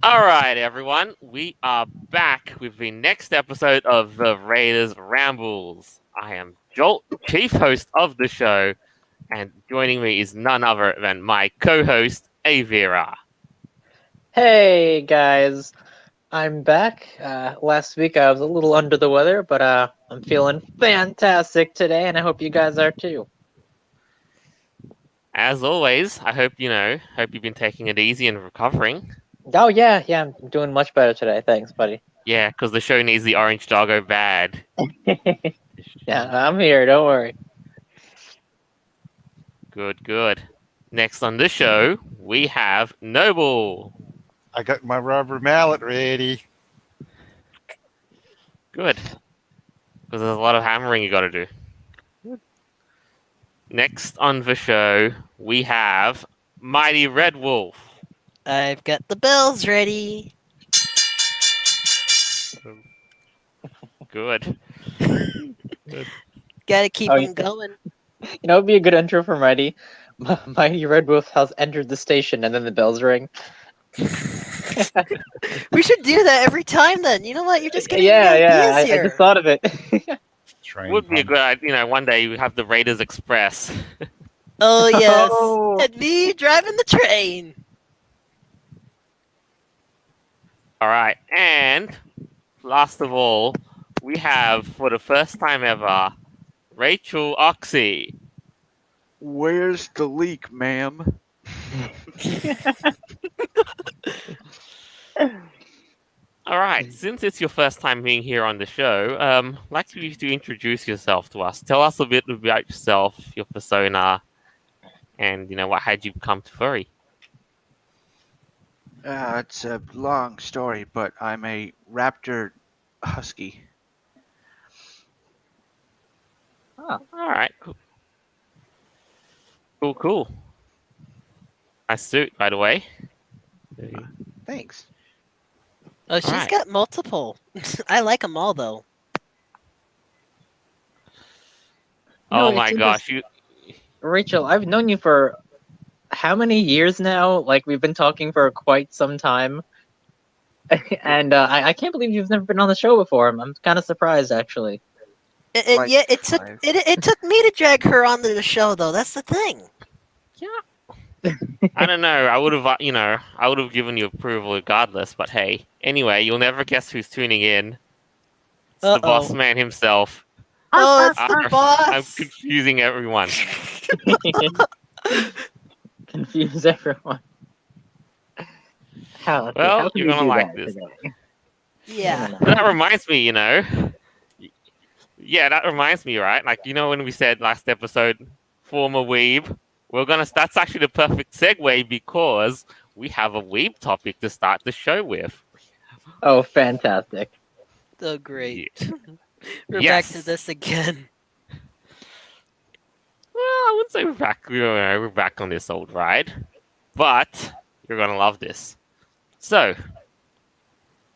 All right, everyone. We are back with the next episode of the Raiders Rambles. I am Jolt, chief host of the show, and joining me is none other than my co-host, Avira. Hey guys, I'm back. Last week I was a little under the weather, but I'm feeling fantastic today, and I hope you guys are too. As always, I hope you've been taking it easy and recovering. Oh yeah, I'm doing much better today. Thanks, buddy. Yeah, because the show needs the orange doggo bad. Yeah, I'm here. Don't worry. Good. Next on the show, we have Noble. I got my rubber mallet ready. Good. Because there's a lot of hammering you got to do. Next on the show, we have Mighty Red Wolf. I've got the bells ready. Good. Gotta keep Oh, them yeah. going. You know, it'd be a good intro for Mighty. Mighty Red Wolf has entered the station, and then the bells ring. We should do that every time then. You know what? You're just getting Yeah, ideas I here. just thought of it. Train Would be a home. good idea. One day we have the Raiders Express. Oh, yes. Oh. And me driving the train. All right. And last of all, we have, for the first time ever, Rachel Oxy. Where's the leak, ma'am? All right. Since it's your first time being here on the show, I'd like you to introduce yourself to us. Tell us a bit about yourself, your persona, and what had you come to furry. It's a long story, but I'm a raptor husky. All right. Cool. Nice suit, by the way. Thanks. Oh, she's Alright. got multiple. I like them all, though. No, Oh it's my gosh, Rachel, I've known you for how many years now? Like, we've been talking for quite some time. And I can't believe you've never been on the show before. I'm kind of surprised, actually. And Like yeah, it took five. it took me to drag her onto the show, though. That's the thing. I don't know. I would have given you approval regardless. But hey, anyway, you'll never guess who's tuning in. It's the boss Uh-oh. man himself. Oh, it's the I'm boss. confusing everyone. Confuse everyone. How Well, can you're we gonna do like that this. today? Yeah. That reminds me, Yeah, that reminds me, right? Like, when we said last episode, former weeb. That's actually the perfect segue because we have a weeb topic to start the show with. Oh, fantastic. So great. We're Yes. back to this again. Well, I wouldn't say we're back on this old ride, but you're gonna love this. So,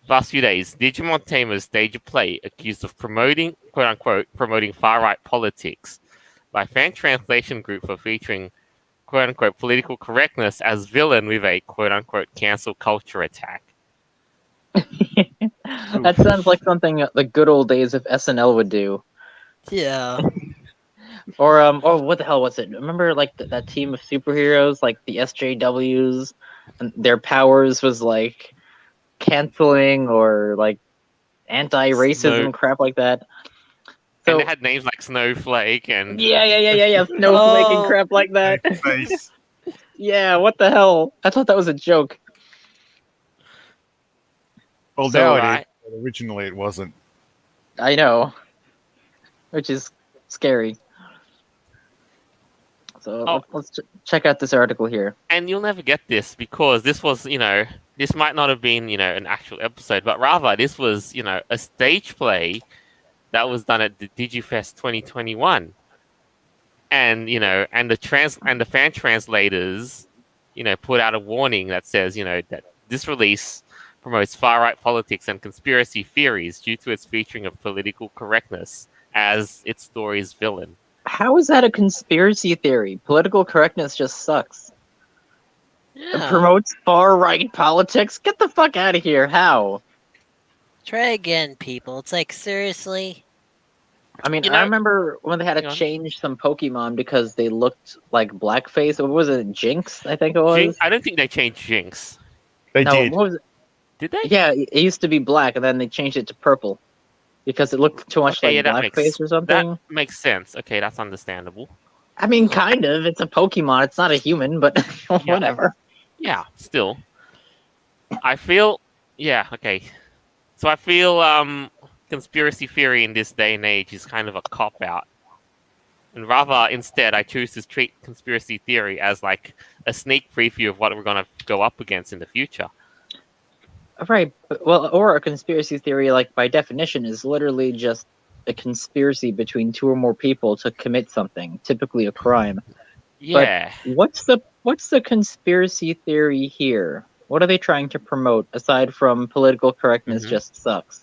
last few days, Digimon Tamers staged a play accused of promoting, quote unquote, promoting far right politics by fan translation group for featuring, quote unquote, political correctness as villain with a quote unquote cancel culture attack. That sounds like something the good old days of SNL would do. Yeah. Or what the hell was it? Remember, like that team of superheroes, like the SJWs, and their powers was like canceling or like anti-racism Snow- crap like that. And So they had names like Snowflake and yeah, snowflake and Oh. crap like that. Face. Yeah, what the hell? I thought that was a joke. Well, So, now it right. is, but originally it wasn't. I know, which is scary. So Oh. let's check out this article here. And you'll never get this because this was, this might not have been, an actual episode, but rather this was, a stage play that was done at the DigiFest 2021. And, and the fan translators, put out a warning that says, that this release promotes far-right politics and conspiracy theories due to its featuring of political correctness as its story's villain. How is that a conspiracy theory? Political correctness just sucks. Yeah. Promotes far right politics. Get the fuck out of here! How? Try again, people. It's like seriously. I mean, You I know, remember when they had to hang on. change some Pokemon because they looked like blackface. What was it? Jinx, I think it Jinx, was. I don't think they changed Jinx. They No, did. what was it? Did they? Yeah, it used to be black, and then they changed it to purple because it looked too much Okay, yeah, like blackface or something. that makes sense. Okay, that's understandable. I mean, kind of. It's a Pokemon. It's not a human, but whatever. Yeah, still. I feel yeah, okay. So I feel conspiracy theory in this day and age is kind of a cop out. And rather instead I choose to treat conspiracy theory as like a sneak preview of what we're gonna go up against in the future. Right. Well, or a conspiracy theory, like by definition, is literally just a conspiracy between two or more people to commit something, typically a crime. Yeah. What's the conspiracy theory here? What are they trying to promote aside from political correctness Mhm. just sucks?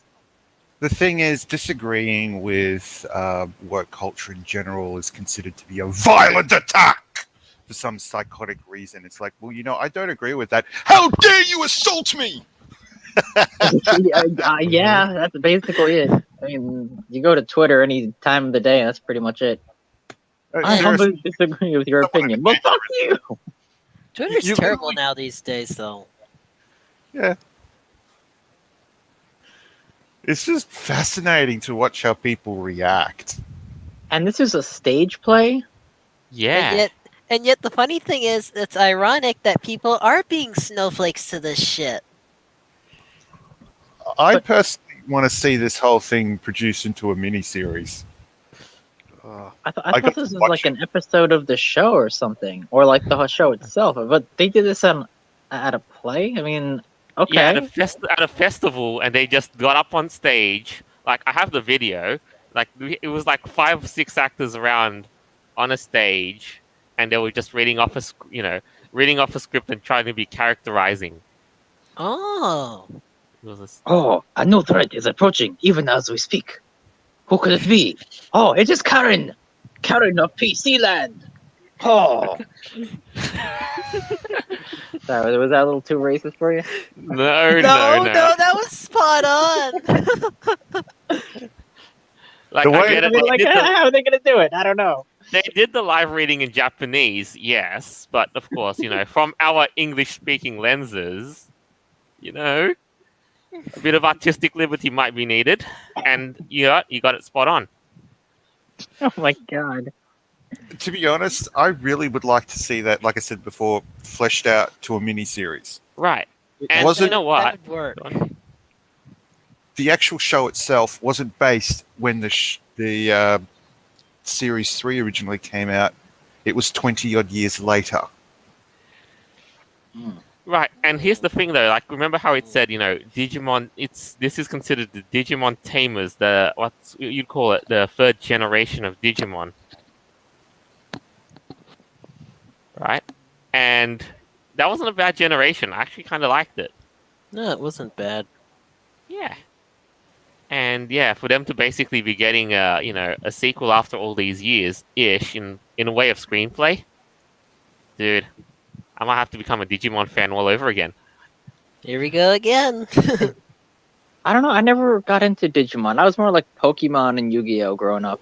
The thing is, disagreeing with work culture in general is considered to be a violent attack for some psychotic reason. It's like, well, I don't agree with that. How dare you assault me? Yeah, that's basically it. I mean, you go to Twitter any time of the day, and that's pretty much it. I Seriously, humbly disagree with your someone in opinion. the Well, fuck you! Twitter's You terrible literally- now these days, though. yeah. It's just fascinating to watch how people react. And this is a stage play? Yeah. And yet, the funny thing is, it's ironic that people are being snowflakes to this shit. I But- personally want to see this whole thing produced into a mini-series. I I thought got this to was watch like an episode of the show or something, or like the whole show itself. But they did this at a play. I mean, okay. Yeah, at a festival, and they just got up on stage. Like I have the video. Like it was like 5 or 6 actors around on a stage, and they were just reading off reading off a script and trying to be characterizing. Oh. It was Oh, a new threat is approaching, even as we speak. Who could it be? Oh, it is Karen! Karen of PC Land! Oh! Sorry, was that a little too racist for you? no, No, no. that was spot on. Like The I way- get I it. mean, like, how are they gonna do it? I don't know. They did the live reading in Japanese, yes, but of course, from our English-speaking lenses, a bit of artistic liberty might be needed, and you got it spot on. Oh my god. To be honest, I really would like to see that, like I said before, fleshed out to a mini-series. Right. And Was you it- know what? That would work. The actual show itself wasn't based when the Series 3 originally came out. It was 20-odd years later. Right, and here's the thing though, like remember how it said, Digimon this is considered the Digimon Tamers, what's you'd call it, the third generation of Digimon. Right? And that wasn't a bad generation. I actually kinda liked it. No, it wasn't bad. Yeah. And yeah, for them to basically be getting a sequel after all these years ish in a way of screenplay, dude, I might have to become a Digimon fan all over again. Here we go again. I don't know, I never got into Digimon. I was more like Pokemon and Yu-Gi-Oh! Growing up.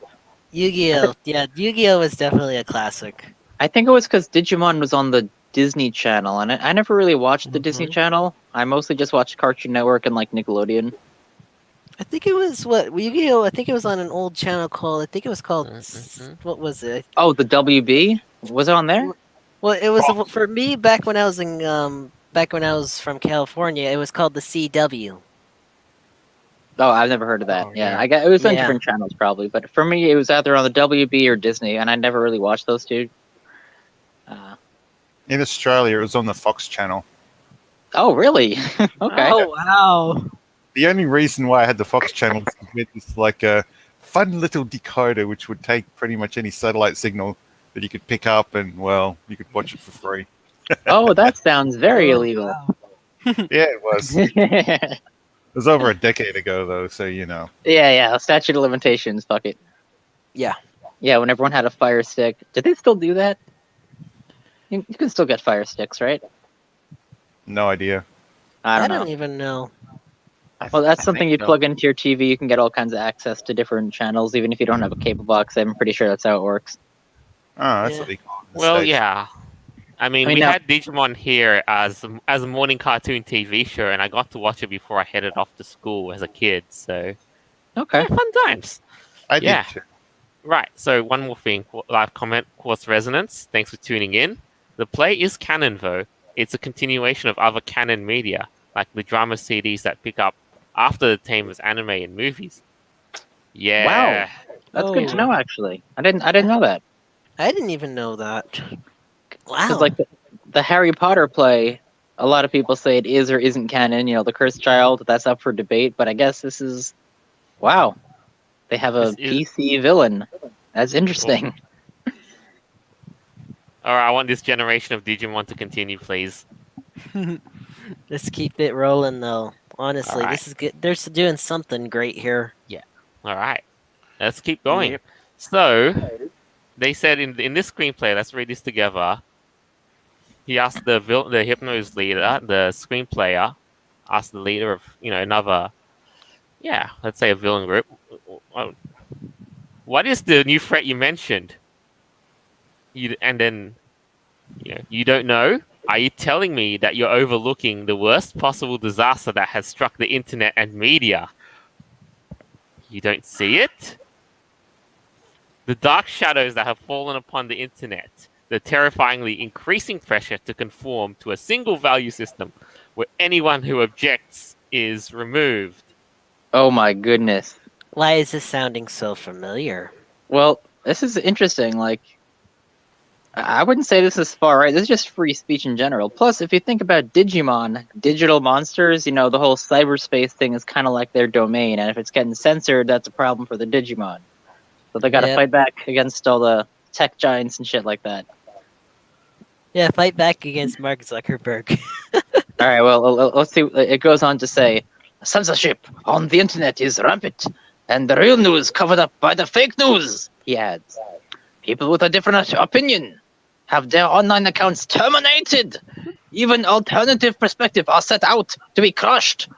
Yu-Gi-Oh! Yeah, Yu-Gi-Oh! is definitely a classic. I think it was because Digimon was on the Disney Channel, and I never really watched the Disney Channel. I mostly just watched Cartoon Network and like Nickelodeon. I think it was Yu-Gi-Oh! I think it was on an old channel called. I think it was called. Mhm. What was it? Oh, the WB? Was it on there? Well, it was for me back when I was from California. It was called the CW. Oh, I've never heard of that. Oh, yeah, yeah. it was on Yeah. different channels probably, but for me, it was either on the WB or Disney, and I never really watched those two. In Australia, it was on the Fox channel. Oh, really? Okay. Oh wow! The only reason why I had the Fox channel is with this like a fun little decoder which would take pretty much any satellite signal that you could pick up, and well, you could watch it for free. Oh, that sounds very illegal. Wow. Yeah, it was. It yeah, was over a decade ago, though, so yeah. Statute of limitations. Fuck it. Yeah. Yeah, when everyone had a Fire Stick. Did they still do that? You can still get Fire Sticks, right? No idea. I I don't don't know. even know. Well, that's I something think you so. plug into your TV. You can get all kinds of access to different channels, even if you don't have a cable box. I'm pretty sure that's how it works. Oh, that's Yeah. what they call it in the Well, States. yeah. I mean, I mean, we now, had Digimon here as a morning cartoon TV show, and I got to watch it before I headed off to school as a kid. So okay. yeah, fun times. I Yeah. did too. Right. So one more thing, live comment, Quartz Resonance. Thanks for tuning in. The play is canon, though. It's a continuation of other canon media, like the drama CDs that pick up after the Tamers anime and movies. Wow, Yeah. that's good to Oh, know. Actually, I didn't know that. I didn't even know that. Because Wow. like the Harry Potter play, a lot of people say it is or isn't canon. You know, the Cursed Child. That's up for debate. But I guess this is wow. They have This a is. PC villain. That's interesting. All right. I want this generation of Digimon to continue, please. Let's keep it rolling, though. All Honestly, right. this is good. They're doing something great here. All right. Let's keep going. Yep. So they said in this screenplay, let's read this together. He asked the Hypno's leader, the screenplayer, asked the leader of another, yeah, let's say a villain group. What is the new threat you mentioned? And then you don't know. Are you telling me that you're overlooking the worst possible disaster that has struck the internet and media? You don't see it? The dark shadows that have fallen upon the internet, the terrifyingly increasing pressure to conform to a single value system where anyone who objects is removed. Oh my goodness. Why is this sounding so familiar? Well, this is interesting. Like, I wouldn't say this is far right. This is just free speech in general. Plus, if you think about Digimon, digital monsters, you know, the whole cyberspace thing is kind of like their domain. And if it's getting censored, that's a problem for the Digimon. So they got to Yep. fight back against all the tech giants and shit like that. Yeah, fight back against Mark Zuckerberg. All right, well, let's see. It goes on to say censorship on the internet is rampant, and the real news covered up by the fake news, he adds. People with a different opinion have their online accounts terminated. Even alternative perspectives are set out to be crushed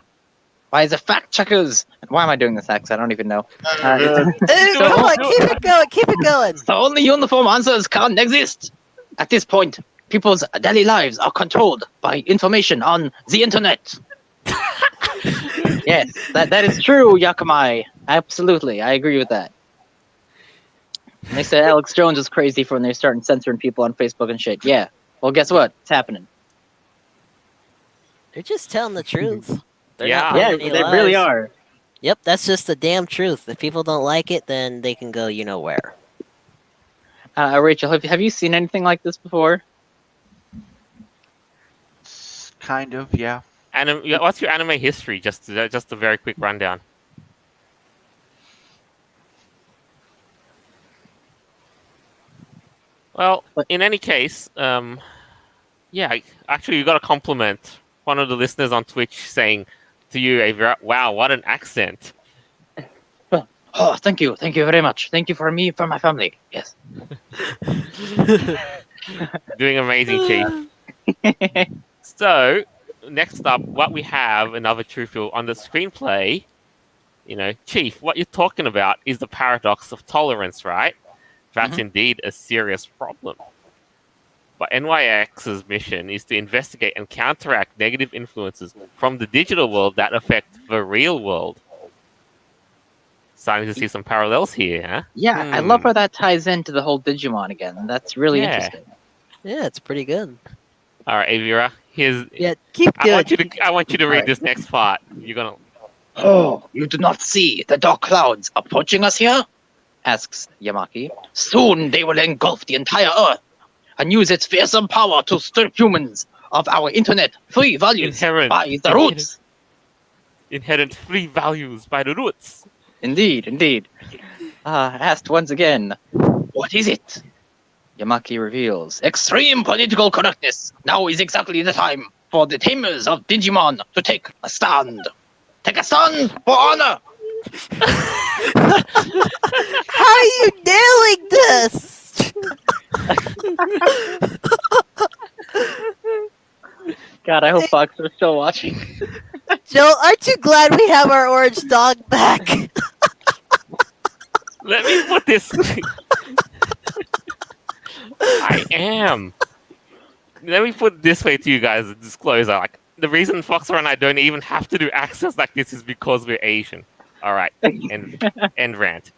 by the fact checkers. Why am I doing this accent? I don't even know. Dude, come on, keep it going, keep it going. The only uniform answers can't exist. At this point, people's daily lives are controlled by information on the internet. Yes, that is true, Yakamai. Absolutely, I agree with that. And they said Alex Jones is crazy for when they're starting censoring people on Facebook and shit. Yeah. Well, guess what? It's happening. They're just telling the truth. They're Yeah. not Yeah, telling any they really lies. are. Yep, that's just the damn truth. If people don't like it, then they can go you know where. Rachel, have you seen anything like this before? Kind of, yeah. What's your anime history? Just a very quick rundown. Well, in any case, yeah, actually, you got a compliment. One of the listeners on Twitch saying to you, Avira, "Wow, what an accent!" Oh, thank you very much. Thank you for me, for my family. Yes. Doing amazing, Chief. So, next up, what we have another truth on the screenplay. Chief, what you're talking about is the paradox of tolerance, right? That's indeed a serious problem. But NYX's mission is to investigate and counteract negative influences from the digital world that affect the real world. Starting to see some parallels here, huh? Yeah, I love how that ties into the whole Digimon again. That's really interesting. Yeah, it's pretty good. All right, Avira, Yeah, keep going. I want you to read Alright. this next part. You're gonna. Oh, you do not see the dark clouds approaching us here? Asks Yamaki. Soon they will engulf the entire Earth and use its fearsome power to strip humans of our internet free values Inherent. by the roots. Inherent free values by the roots. Indeed. Asked once again, what is it? Yamaki reveals, extreme political correctness. Now is exactly the time for the tamers of Digimon to take a stand. Take a stand for honor. How are you nailing this? God, I hope Fox are still watching. Joel, aren't you glad we have our orange dog back? Let me put this. I am. Let me put it this way to you guys, a disclosure. Like, the reason Foxer and I don't even have to do access like this is because we're Asian. All right, end rant.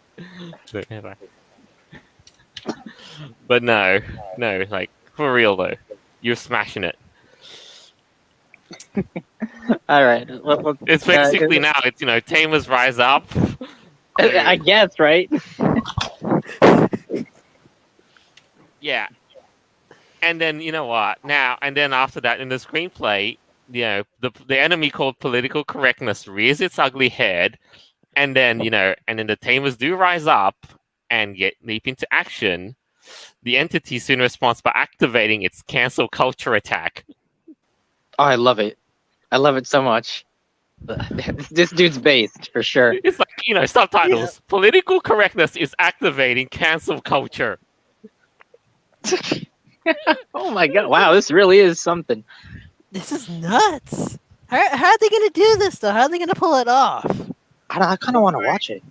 But no, like, for real though, you're smashing it. All right. It's basically now, it's, Tamers rise up. I guess, right? Yeah. And then, you know what? Now, and then after that, in the screenplay, the enemy called political correctness rears its ugly head, and then, and then the Tamers do rise up and leap into action. The entity soon responds by activating its cancel culture attack. Oh, I love it. I love it so much. This dude's based for sure. It's like, subtitles. Yeah. Political correctness is activating cancel culture. Oh my god! Wow, this really is something. This is nuts. How are they gonna do this though? How are they gonna pull it off? I kind of want to watch it.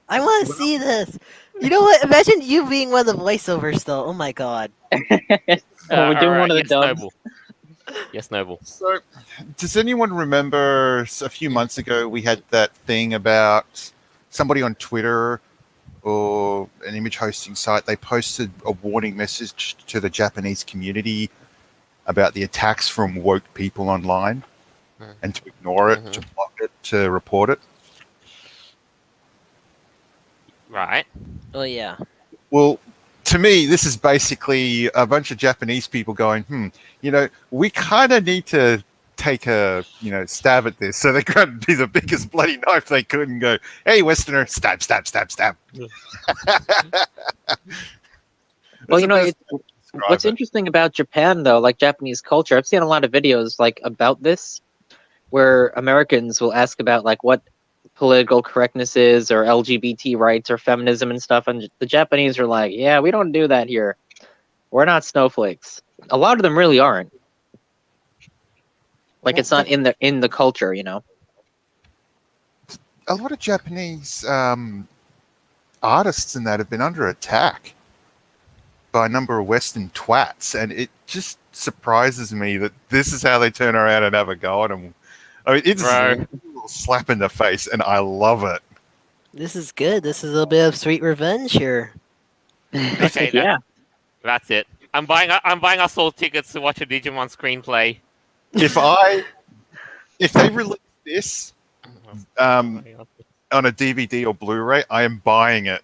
I want to see this. You know what? Imagine you being one of the voiceovers though. Oh my god. We're doing one of the dubs. Noble. Yes, Noble. So, does anyone remember a few months ago we had that thing about somebody on Twitter or an image hosting site? They posted a warning message to the Japanese community about the attacks from woke people online, and to ignore it, to block it, to report it. Right. Oh yeah. Well, to me, this is basically a bunch of Japanese people going, we kind of need to take a, stab at this. So they grabbed the biggest bloody knife they could and go, hey, Westerner, stab, stab, stab, stab. Well, what's interesting about Japan, though, like Japanese culture, I've seen a lot of videos like about this, where Americans will ask about like what political correctness is, or LGBT rights, or feminism and stuff, and the Japanese are like, yeah, we don't do that here. We're not snowflakes. A lot of them really aren't. Like, it's not in the culture, A lot of Japanese artists and that have been under attack by a number of Western twats, and it just surprises me that this is how they turn around and have a go at them. I mean, it's a little slap in the face, and I love it. This is good. This is a bit of sweet revenge here. Okay, yeah. That's it. I'm buying us all tickets to watch a Digimon screenplay. If they release this on a DVD or Blu-ray, I am buying it.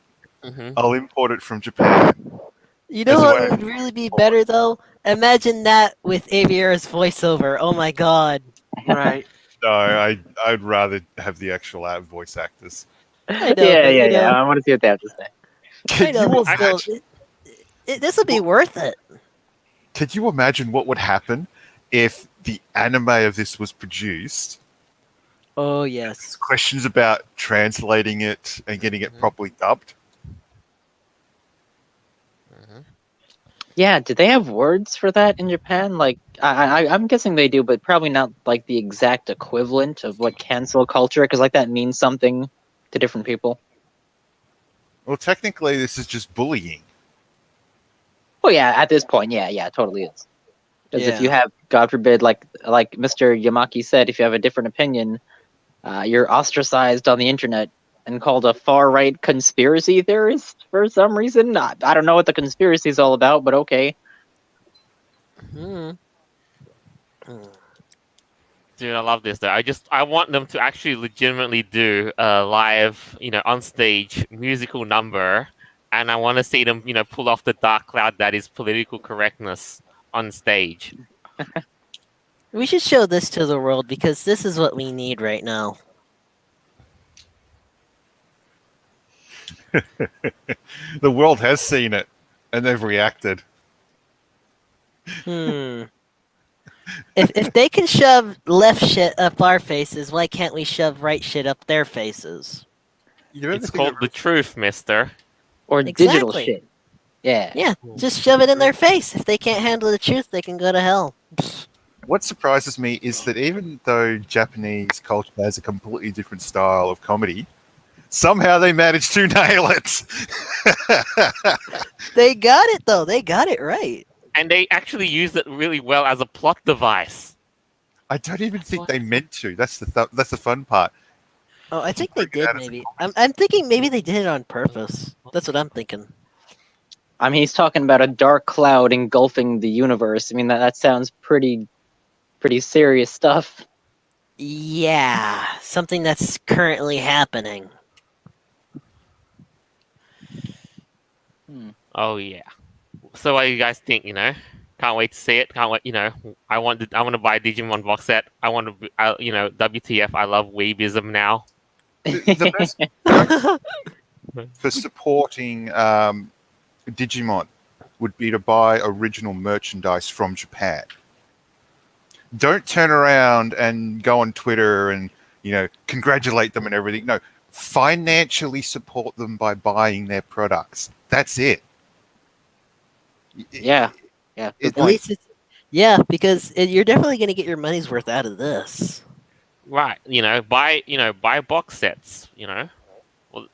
I'll import it from Japan. You know what would really be better though? Imagine that with Aviera's voiceover. Oh my god. Right. No, I'd rather have the actual voice actors. I know, Yeah. I want to see what they have to say. This would be worth it. Could you imagine what would happen if the anime of this was produced? Oh yes. Questions about translating it and getting it properly dubbed. Yeah, do they have words for that in Japan? Like, I'm guessing they do, but probably not like the exact equivalent of what cancel culture, because like that means something to different people. Well, technically, this is just bullying. Oh yeah, at this point, yeah, it totally is. Because if you have, God forbid, like Mr. Yamaki said, if you have a different opinion, you're ostracized on the internet and called a far-right conspiracy theorist for some reason. I don't know what the conspiracy is all about, but okay. Dude, I love this though. I want them to actually legitimately do a live, on stage musical number, and I want to see them, pull off the dark cloud that is political correctness on stage. We should show this to the world because this is what we need right now. The world has seen it, and they've reacted. If they can shove left shit up our faces, why can't we shove right shit up their faces? It's called the truth, mister. Or digital shit. Yeah. Yeah, just shove it in their face. If they can't handle the truth, they can go to hell. what surprises me is that even though Japanese culture has a completely different style of comedy, somehow they managed to nail it. They got it though. They got it right. And they actually used it really well as a plot device. I don't even think they meant to. That's that's the fun part. Oh, I think they Break it did out as a maybe. I'm thinking maybe they did it on purpose. That's what I'm thinking. I mean, he's talking about a dark cloud engulfing the universe. I mean, that sounds pretty serious stuff. Yeah, something that's currently happening. Oh yeah. So what do you guys think? Can't wait to see it. Can't wait. I want to buy a Digimon box set. I want to. WTF? I love Weebism now. The best for supporting Digimon would be to buy original merchandise from Japan. Don't turn around and go on Twitter and congratulate them and everything. No, financially support them by buying their products. That's it. Yeah, good It- At point. least it's because you're definitely going to get your money's worth out of this. Right. Buy box sets.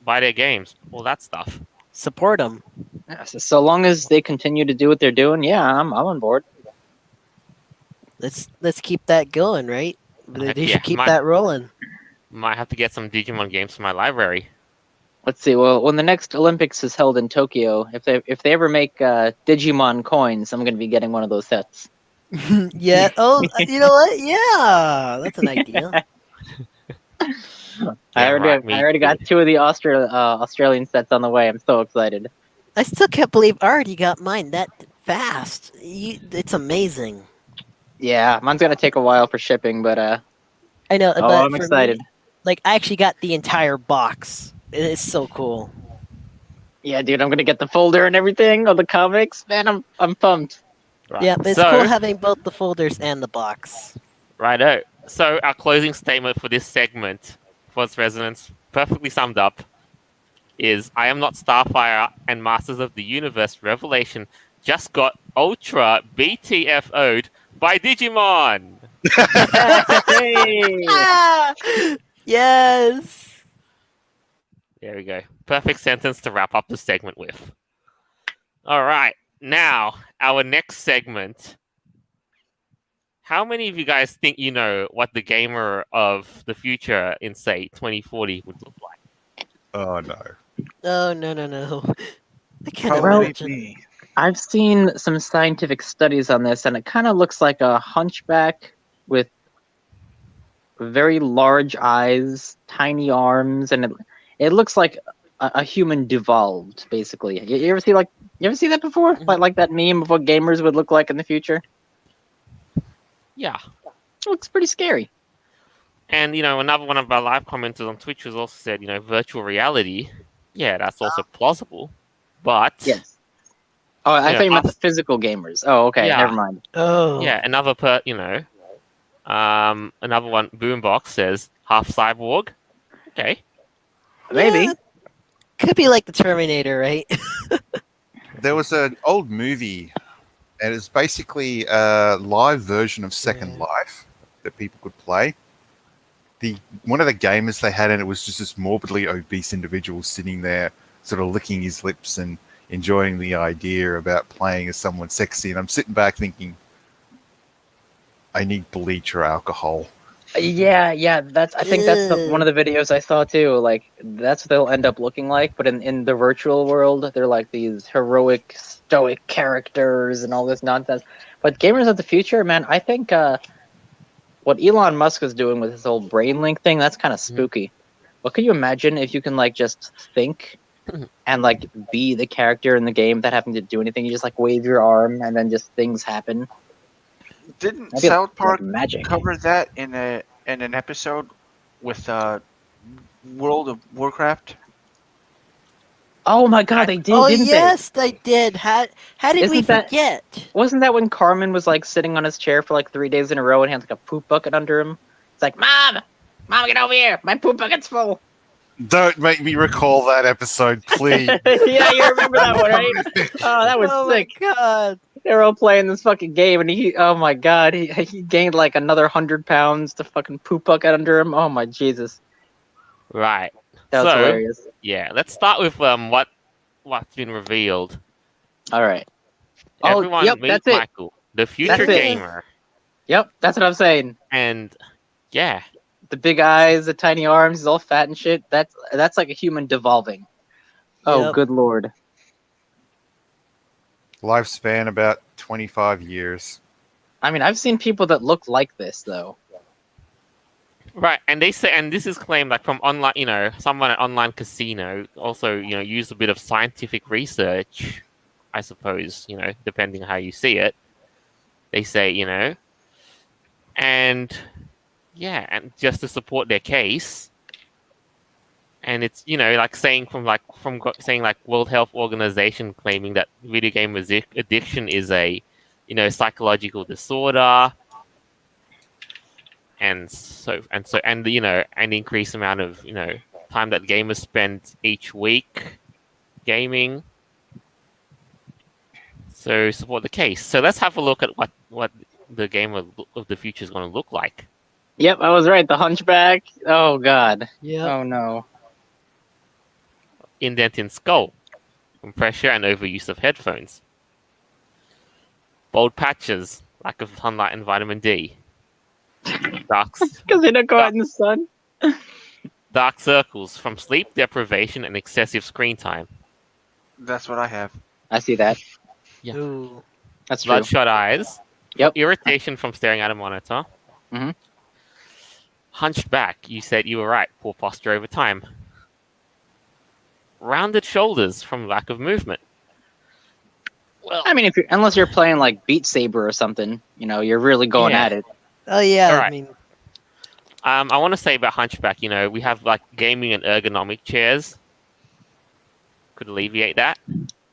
Buy their games. All that stuff. Support them. Yeah, so long as they continue to do what they're doing, yeah, I'm on board. Let's keep that going, right? They Yeah, should keep that rolling. Might have to get some Digimon games for my library. Let's see. Well, when the next Olympics is held in Tokyo, if they ever make Digimon coins, I'm going to be getting one of those sets. Yeah. Oh, you know what? Yeah, that's an idea. I right, already got two of the Australian sets on the way. I'm so excited. I still can't believe I already got mine that fast. It's amazing. Yeah, mine's going to take a while for shipping, but I know, oh, but I'm for excited. me, like I actually got the entire box. It's so cool. Yeah, dude, I'm going to get the folder and everything of the comics. Man, I'm pumped. Right. Yeah, but it's So, cool having both the folders and the box. Righto. So our closing statement for this segment, for its resonance, perfectly summed up, is I am not Starfire and Masters of the Universe Revelation just got ultra BTFO'd by Digimon. Hey! Ah! Yes. There we go. Perfect sentence to wrap up the segment with. All right. Now, our next segment. How many of you guys think you know what the gamer of the future in, say, 2040 would look like? Oh no. Oh no. I can't Probably imagine. me. I've seen some scientific studies on this, and it kind of looks like a hunchback with very large eyes, tiny arms, and it looks like a human devolved, basically. You ever see that before? Like that meme of what gamers would look like in the future? Yeah. It looks pretty scary. And, another one of our live commenters on Twitch has also said, virtual reality. Yeah, that's also plausible. But, Yes. Oh, I Yeah, thought you meant the us- physical gamers. Oh, okay. Yeah. Never mind. Oh. yeah, another another one, Boombox says, half cyborg. Okay. Maybe. Yeah, could be like the Terminator, right? There was an old movie, and it's basically a live version of Second Life that people could play. One of the gamers they had in it was just this morbidly obese individual sitting there, sort of licking his lips and enjoying the idea about playing as someone sexy. And I'm sitting back thinking, I need bleach or alcohol. Yeah. I think that's one of the videos I saw too. Like that's what they'll end up looking like. But in the virtual world, they're like these heroic, stoic characters and all this nonsense. But gamers of the future, man, I think what Elon Musk is doing with his whole brain link thing, that's kind of spooky. What could you imagine if you can like just think and like be the character in the game without having to do anything? You just like wave your arm and then just things happen. Didn't That'd be South like Park magic. cover that in an episode with World of Warcraft? Oh my god, they did, Oh didn't yes, they did. How did we Isn't that- forget? they? Wasn't that when Carmen was like sitting on his chair for like 3 days in a row and he had like a poop bucket under him? It's like, Mom, get over here! My poop bucket's full. Don't make me recall that episode, please. Yeah, you remember that one, right? Oh, that was Oh sick. my god. They're all playing this fucking game, and oh my god, he gained like another 100 pounds to fucking poop bucket under him. Oh my Jesus, Right. that was So hilarious. yeah, let's start with what's been revealed. All right. Oh, Everyone yep, meet that's it. Michael, the future That's it. gamer, Yep, that's what I'm saying. and yeah, The big eyes, the tiny arms, he's all fat and shit. That's like a human devolving. Oh, Yep. good lord. Lifespan about 25 years. I mean, I've seen people that look like this though. right. And they say, and this is claimed like from online, someone at online casino also, used a bit of scientific research, I suppose, depending on how you see it. They say, and yeah, and just to support their case. And it's like saying saying like World Health Organization claiming that video game addiction is a psychological disorder, and the increased amount of time that gamers spend each week gaming. So support the case. So let's have a look at what the game of the future is going to look like. Yep, I was right. The hunchback. Oh god. Yep. Oh no. Indent in skull from pressure and overuse of headphones. Bold patches, lack of sunlight and vitamin D. Dark Because they don't go out in the sun. dark circles from sleep deprivation and excessive screen time. That's what I have. I see that. Yeah. Ooh. That's true. Bloodshot eyes. Yep. Irritation from staring at a monitor. Mhm. Hunched back. You said you were right. Poor posture over time. Rounded shoulders from lack of movement. Well, I mean, unless you're playing like Beat Saber or something, you're really going Yeah. at it. Oh yeah. Alright. I mean, I want to say about Hunchback, we have like gaming and ergonomic chairs. Could alleviate that.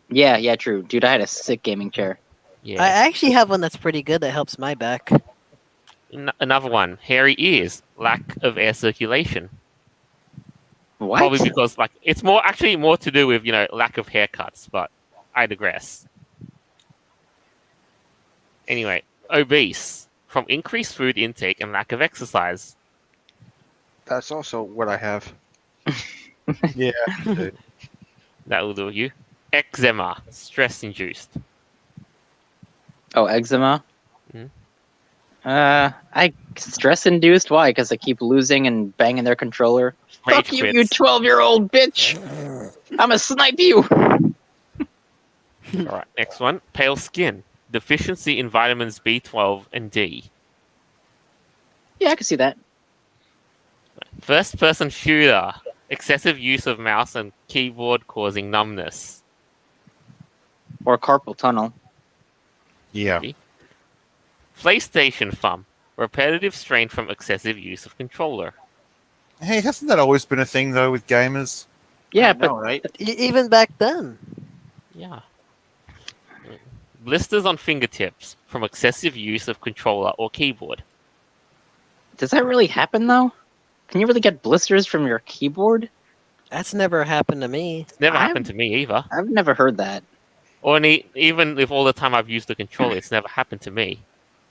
Yeah, true. Dude, I had a sick gaming chair. Yeah. I actually have one that's pretty good that helps my back. Another one, hairy ears, lack of air circulation. What? Probably because like it's more to do with lack of haircuts, but I digress. Anyway, obese from increased food intake and lack of exercise. That's also what I have. Yeah. dude. That will do you. Eczema, stress induced. Oh, eczema? Mhm. I stress induced. Why? Because I keep losing and banging their controller. Rage Fuck you, quits. you 12-year-old bitch! I'ma snipe you! All right, next one. Pale skin, deficiency in vitamins B12 and D. Yeah, I can see that. First-person shooter, excessive use of mouse and keyboard causing numbness. Or carpal tunnel. Yeah. PlayStation thumb, repetitive strain from excessive use of controller. Hey, hasn't that always been a thing though with gamers? Yeah, I but know, right? Even back then. Yeah. Blisters on fingertips from excessive use of controller or keyboard. does that really happen though? Can you really get blisters from your keyboard? That's never happened to me. It's never I'm- happened to me either. I've never heard that. Or even with all the time I've used the controller, it's never happened to me.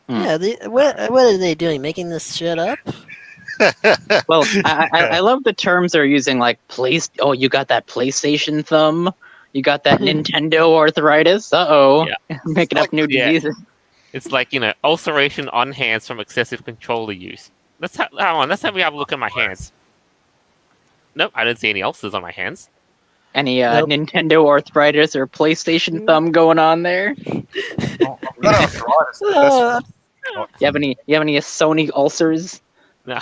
Yeah. What are they doing? Making this shit up? Well, I love the terms they're using, like Oh, you got that PlayStation thumb. You got that Nintendo arthritis. Uh-oh. Yeah. Making up new Yeah. diseases. It's like, ulceration on hands from excessive controller use. Let's have me have a look at my hands. Nope, I didn't see any ulcers on my hands. Any Nope. Nintendo arthritis or PlayStation thumb going on there? Not arthritis, but Uh, You have any Sony ulcers? No.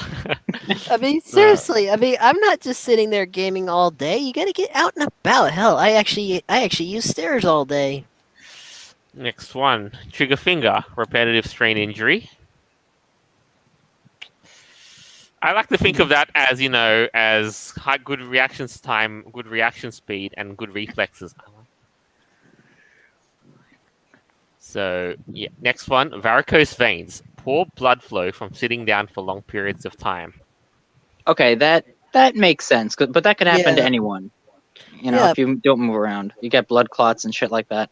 I mean, seriously. I mean, I'm not just sitting there gaming all day. You gotta get out and about. Hell, I actually use stairs all day. Next one, trigger finger, repetitive strain injury. I like to think of that as, as good reactions time, good reaction speed, and good reflexes. So, yeah. Next one, varicose veins, poor blood flow from sitting down for long periods of time. Okay, that makes sense. But that could happen to Yeah. anyone. Yeah. If you don't move around, you get blood clots and shit like that.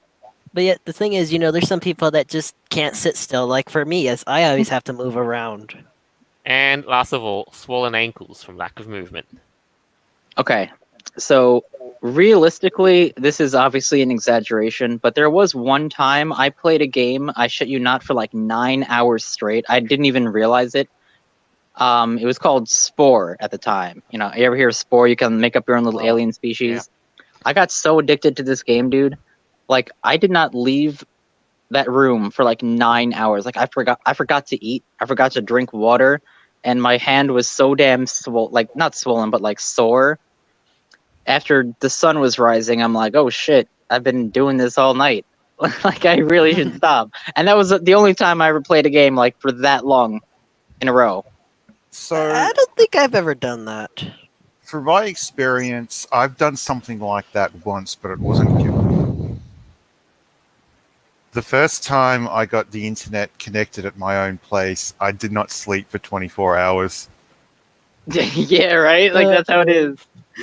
But yet the thing is, there's some people that just can't sit still. Like for me, as I always have to move around. And last of all, swollen ankles from lack of movement. Okay, so realistically, this is obviously an exaggeration, but there was one time I played a game, I shit you not, for like 9 hours straight. I didn't even realize it. It was called Spore at the time. You ever hear of Spore? You can make up your own little alien species. I got so addicted to this game, dude. Like, I did not leave that room for like 9 hours. Like, I forgot to eat. I forgot to drink water. And my hand was so damn swollen, like not swollen, but like sore. After the sun was rising, I'm like, oh shit, I've been doing this all night. Like, I really should stop. And that was the only time I ever played a game like for that long in a row. So, I don't think I've ever done that. from my experience, I've done something like that once, but it wasn't good. The first time I got the internet connected at my own place, I did not sleep for 24 hours. Yeah, right? Like, that's how it is.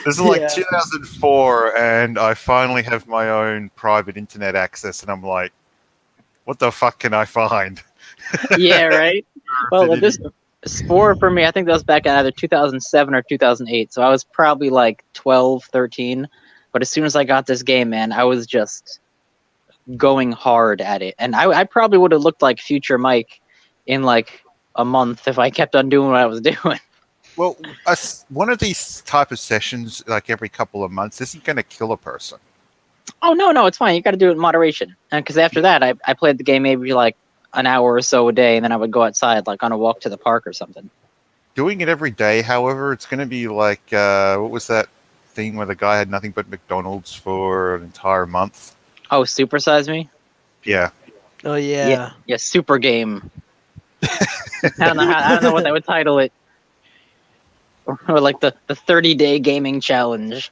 This is like Yeah. 2004, and I finally have my own private internet access, and I'm like, what the fuck can I find? Yeah, right? Well, Infinity. this Spore for me, I think that was back in either 2007 or 2008. So I was probably like 12, 13. But as soon as I got this game, man, I was just going hard at it. And I probably would have looked like Future Mike in like a month if I kept on doing what I was doing. Well, one of these type of sessions, like every couple of months, isn't going to kill a person. Oh, no, it's fine. You got to do it in moderation. And because after that, I played the game maybe like an hour or so a day, and then I would go outside, like on a walk to the park or something. Doing it every day, however, it's going to be like, what was that thing where the guy had nothing but McDonald's for an entire month? Oh, Supersize Me? Yeah. Oh yeah. Yeah, Super Game. I don't know what that would title it. Or like the 30-day gaming challenge.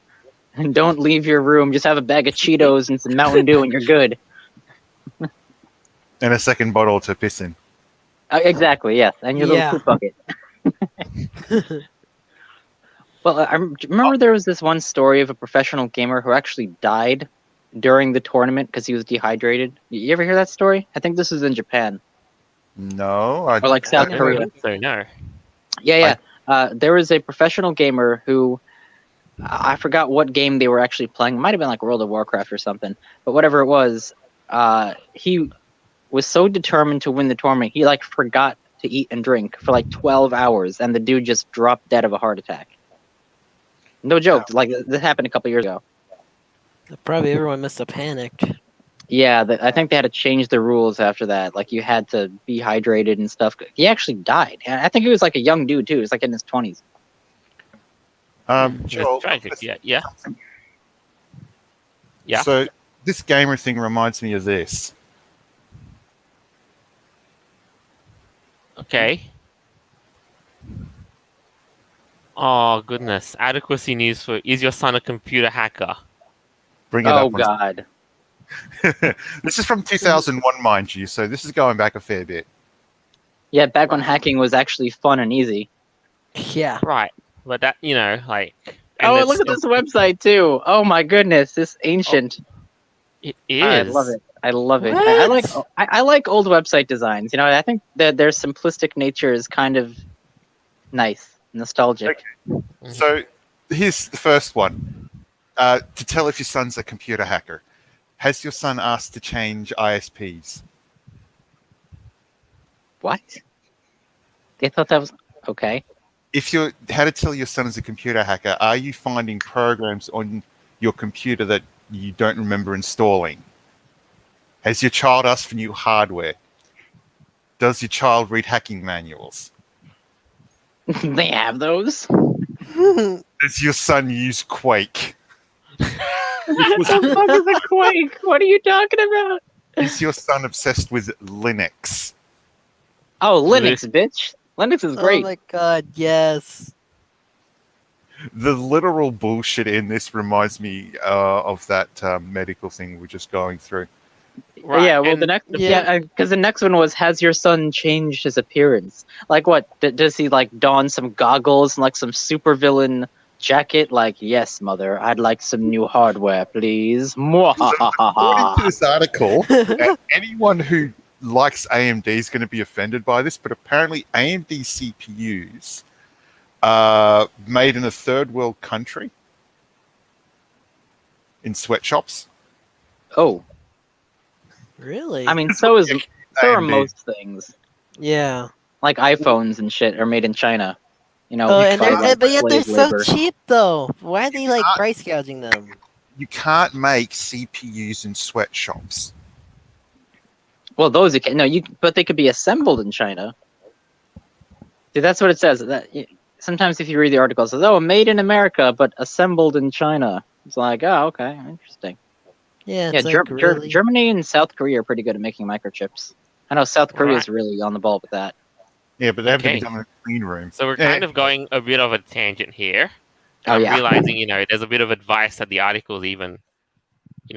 And don't leave your room. Just have a bag of Cheetos and some Mountain Dew, and you're good. And a second bottle to piss in. Exactly, yes. And your Yeah. little poop bucket. Well, I remember there was this one story of a professional gamer who actually died during the tournament because he was dehydrated. You ever hear that story? I think this is in Japan. No. Or like South I Korea. don't think so, no. Yeah. There was a professional gamer who, I forgot what game they were actually playing. It might have been like World of Warcraft or something. But whatever it was, he was so determined to win the tournament, he like forgot to eat and drink for like 12 hours, and the dude just dropped dead of a heart attack. No joke. Like, this happened a couple years ago. Probably everyone must have panicked. Yeah, I think they had to change the rules after that. Like, you had to be hydrated and stuff. He actually died. And I think he was like a young dude too. He was like in his 20s. Joel, It's tragic, yeah. Yeah. So this gamer thing reminds me of this. Okay. Oh goodness! Adequacy news for: is your son a computer hacker? Bring it Oh up. God. This is from 2001, mind you, so this is going back a fair bit. Yeah, back when hacking was actually fun and easy. Yeah. Right, but that like. Oh, and look at it's- this website too. Oh my goodness, this ancient. It is. I love it. I love it. I like What? I like old website designs. I think that their simplistic nature is kind of nice, nostalgic. So here's the first one. To tell if your son's a computer hacker. Has your son asked to change ISPs? What? They thought that was okay. How to tell your son is a computer hacker, are you finding programs on your computer that you don't remember installing? Has your child asked for new hardware? Does your child read hacking manuals? They have those. Does your son use Quake? What the fuck is a Quake? What are you talking about? Is your son obsessed with Linux? Oh, Linux, bitch. Linux is great. Oh my god, yes. The literal bullshit in this reminds me of that medical thing we're just going through. Right, Yeah, well, and the next, Yeah. because the next one was, has your son changed his appearance? Like, what? Does he like don some goggles and like some supervillain jacket like, yes, mother, I'd like some new hardware, please. According to Mwahaha. this article, anyone who likes AMD is going to be offended by this, but apparently AMD CPUs are made in a third world country in sweatshops. Oh, Really? I mean, so are AMD. most things. yeah. Like iPhones and shit are made in China. You know, Oh, and by, like, but yet they're slave so labor. cheap though. Why are they like can't- price gouging them? You can't make CPUs in sweatshops. Well, those you can no, but they could be assembled in China. Dude, that's what it says. Sometimes if you read the article, it says, "Oh, made in America, but assembled in China." It's like, oh, okay, interesting. Yeah, Yeah, it's like really. Germany and South Korea are pretty good at making microchips. I know South Korea is really on the ball with that. Yeah, but they have to be Okay. done in a clean room. So we're Yeah. kind of going a bit of a tangent here. Oh, I'm yeah. realizing, there's a bit of advice that the article's even,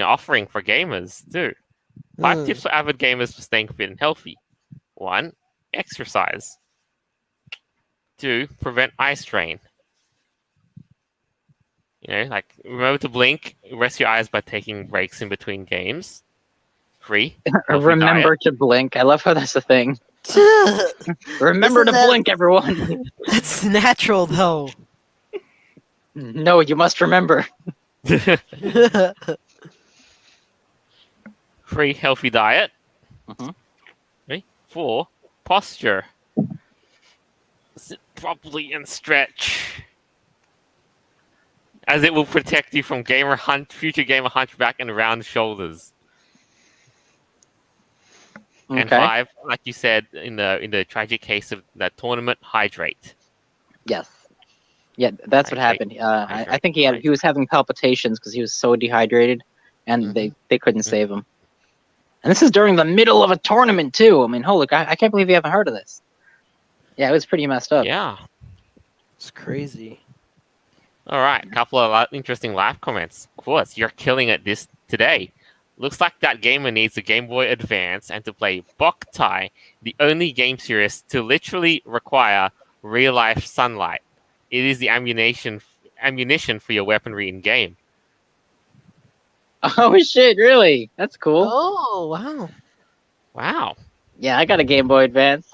offering for gamers too. 5 Hmm. tips for avid gamers for staying fit and healthy. 1, exercise. 2, prevent eye strain. Remember to blink, rest your eyes by taking breaks in between games. 3, healthy Remember diet. to blink. I love how that's a thing. Remember Isn't to that- blink, everyone. That's natural though. No, you must remember. 3, healthy diet. Mhm. 4, posture. Sit properly and stretch, as it will protect you from future gamer hunchback and round shoulders. And Okay. 5, like you said, in the tragic case of that tournament, hydrate. Yes. Yeah, that's what Hydrate. happened. I think he was having palpitations because he was so dehydrated, and they couldn't save him. And this is during the middle of a tournament too. I mean, holy, I can't believe you haven't heard of this. Yeah, it was pretty messed up. Yeah. It's crazy. All right. Couple of interesting live comments. Of course, you're killing it this today. Looks like that gamer needs a Game Boy Advance and to play Boktai, the only game series to literally require real-life sunlight. It is the ammunition for your weaponry in game. Oh shit! Really? That's cool. Oh wow. Wow. Yeah, I got a Game Boy Advance.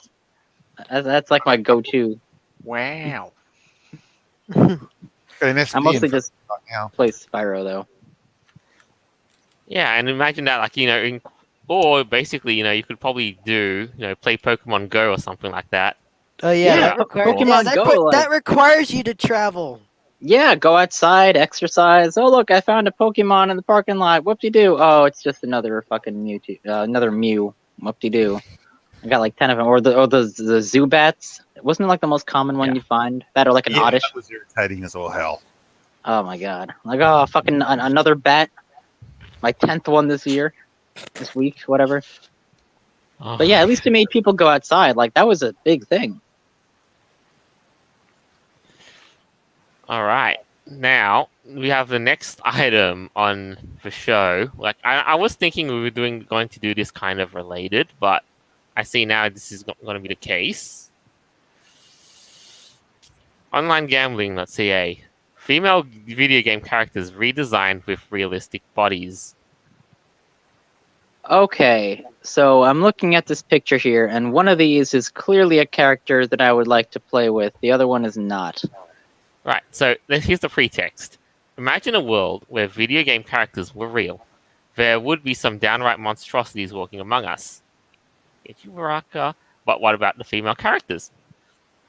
That's like my go-to. Wow. Got an SP I mostly in front just right now. play Spyro though. Yeah, and imagine that, or basically, you could probably do, play Pokemon Go or something like that. Oh yeah. Yeah, that requires, Pokemon that, Go, like- that requires you to travel. Yeah, go outside, exercise. Oh look, I found a Pokemon in the parking lot. Whoop-de-doo. Oh, it's just another fucking Mewtwo. Another Mew. Whoop-de-doo. I got like 10 of them. Or the Zubats. Wasn't it like the most common one Yeah. you'd find? That or like an Yeah, Oddish. that was irritating as all hell. Oh my god. Like, oh, fucking another bat. My 10th one this week, whatever. Oh. But yeah, at least it made people go outside. Like, that was a big thing. All right. Now we have the next item on the show. Like I was thinking we were going to do this kind of related, but I see now this is going to be the case. Online gambling.ca. Female video game characters redesigned with realistic bodies. Okay, so I'm looking at this picture here, and one of these is clearly a character that I would like to play with. The other one is not. Right, so here's the pretext. Imagine a world where video game characters were real. There would be some downright monstrosities walking among us. Get you, Baraka. But what about the female characters?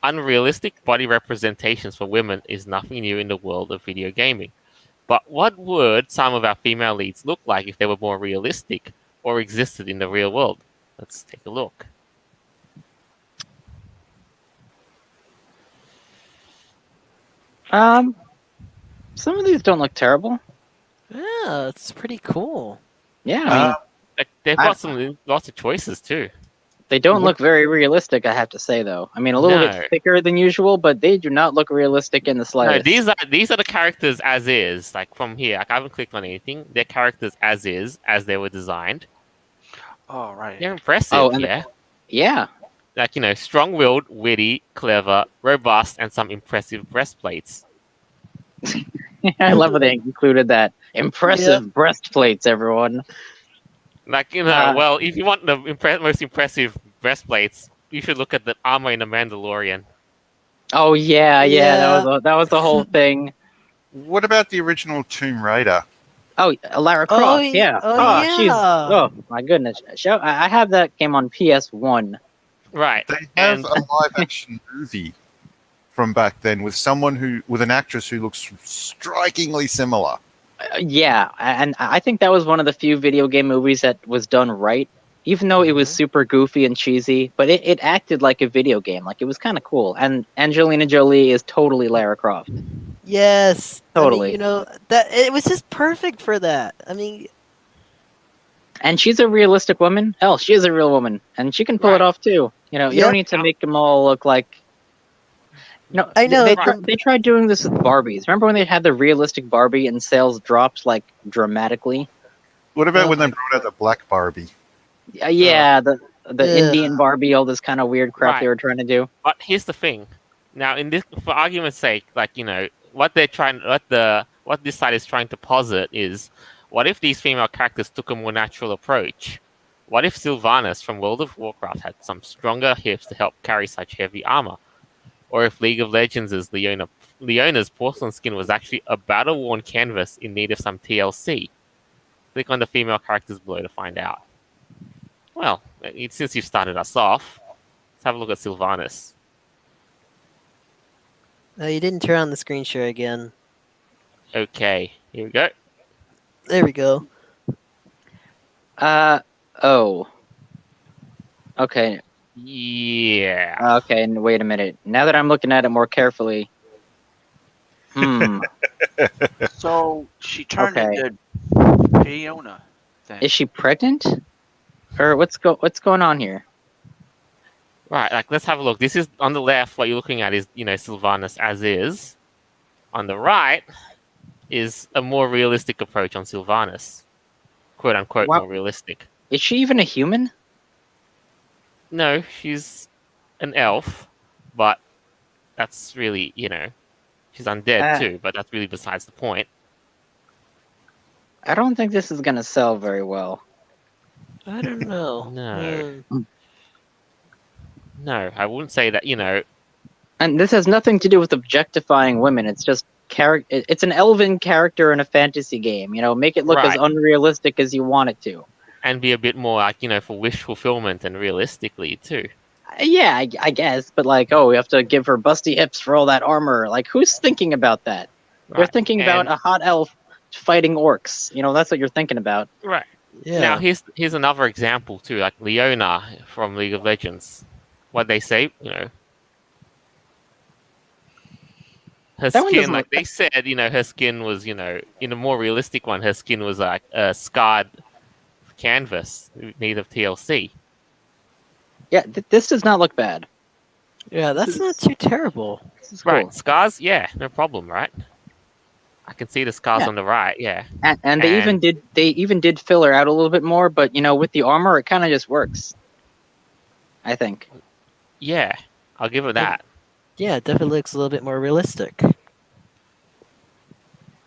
Unrealistic body representations for women is nothing new in the world of video gaming. But what would some of our female leads look like if they were more realistic or existed in the real world? Let's take a look. Some of these don't look terrible. Yeah, it's pretty cool. Yeah, I mean, They've got lots of choices too. they don't look very realistic, I have to say, though. I mean, a little No. bit thicker than usual, but they do not look realistic in the No, slightest. these are the characters as is. Like from here, I haven't clicked on anything. They're characters as is, as they were designed. All right. They're impressive, Oh, and yeah. Yeah, Like, strong-willed, witty, clever, robust, and some impressive breastplates. I love how they included that. Impressive breastplates, everyone. Like Uh, well, if you want the most impressive breastplates, you should look at the armor in the Mandalorian. Oh yeah, Yeah. that was the whole thing. What about the original Tomb Raider? Oh, Lara Oh, Croft, yeah. oh Oh, she's. yeah. Oh my goodness. I have that game on PS1. Right, They have and a live action movie from back then with with an actress who looks strikingly similar. Yeah, and I think that was one of the few video game movies that was done right. Even though it was Mhm. super goofy and cheesy, but it acted like a video game. Like it was kind of cool. And Angelina Jolie is totally Lara Croft. Yes. I mean, Totally. that it was just perfect for that. I mean, And she's a realistic woman. Hell, she is a real woman, and she can pull it Right. off too. You don't Yep. need to make them all look like. No, I know. they tried doing this with Barbies. Remember when they had the realistic Barbie and sales dropped like dramatically? What about Oh when they my- brought out the Black Barbie? Yeah, the Yeah. Indian Barbie, all this kind of weird crap they Right. were trying to do. But here's the thing. Now, in this, for argument's sake, like what this side is trying to posit is, what if these female characters took a more natural approach? What if Sylvanas from World of Warcraft had some stronger hips to help carry such heavy armor? Or if League of Legends' Leona's porcelain skin was actually a battle-worn canvas in need of some TLC? Click on the female characters below to find out. Well, since you started us off, let's have a look at Sylvanas. Oh, you didn't turn on the screen share again. Okay, here we go. There we go. Oh. Okay. Yeah. Okay, and wait a minute. Now that I'm looking at it more carefully. So she turned Okay. into Fiona. Then. Is she pregnant? Or what's going on here? Right, like let's have a look. This is on the left, what you're looking at is, Sylvanas as is. On the right is a more realistic approach on Sylvanas. Quote unquote Wow. more realistic. Is she even a human? No, she's an elf, but that's really, she's undead too, but that's really besides the point. I don't think this is gonna sell very well. I don't know. No. Hmm. No, I wouldn't say that, And this has nothing to do with objectifying women. It's just it's an elven character in a fantasy game. Make it look as Right. unrealistic as you want it to. and be a bit more like, for wish fulfillment and realistically too. Yeah, I guess, but like, oh, we have to give her busty hips for all that armor. Like, who's thinking about that? You're Right. thinking about And- a hot elf fighting orcs. That's what you're thinking about. Right. Yeah. Now here's another example too, like Leona from League of Legends. What they say, her That one skin, doesn't like look- they said, her skin was, in a more realistic one, her skin was like a scarred canvas, in need of TLC. Yeah, this does not look bad. Yeah, that's not too terrible. This is cool. Right, scars, yeah, no problem, right? I can see the scars Yeah. on the right, yeah. And they even did fill her out a little bit more, but with the armor, it kind of just works. I think. Yeah, I'll give it that. Yeah, it definitely looks a little bit more realistic.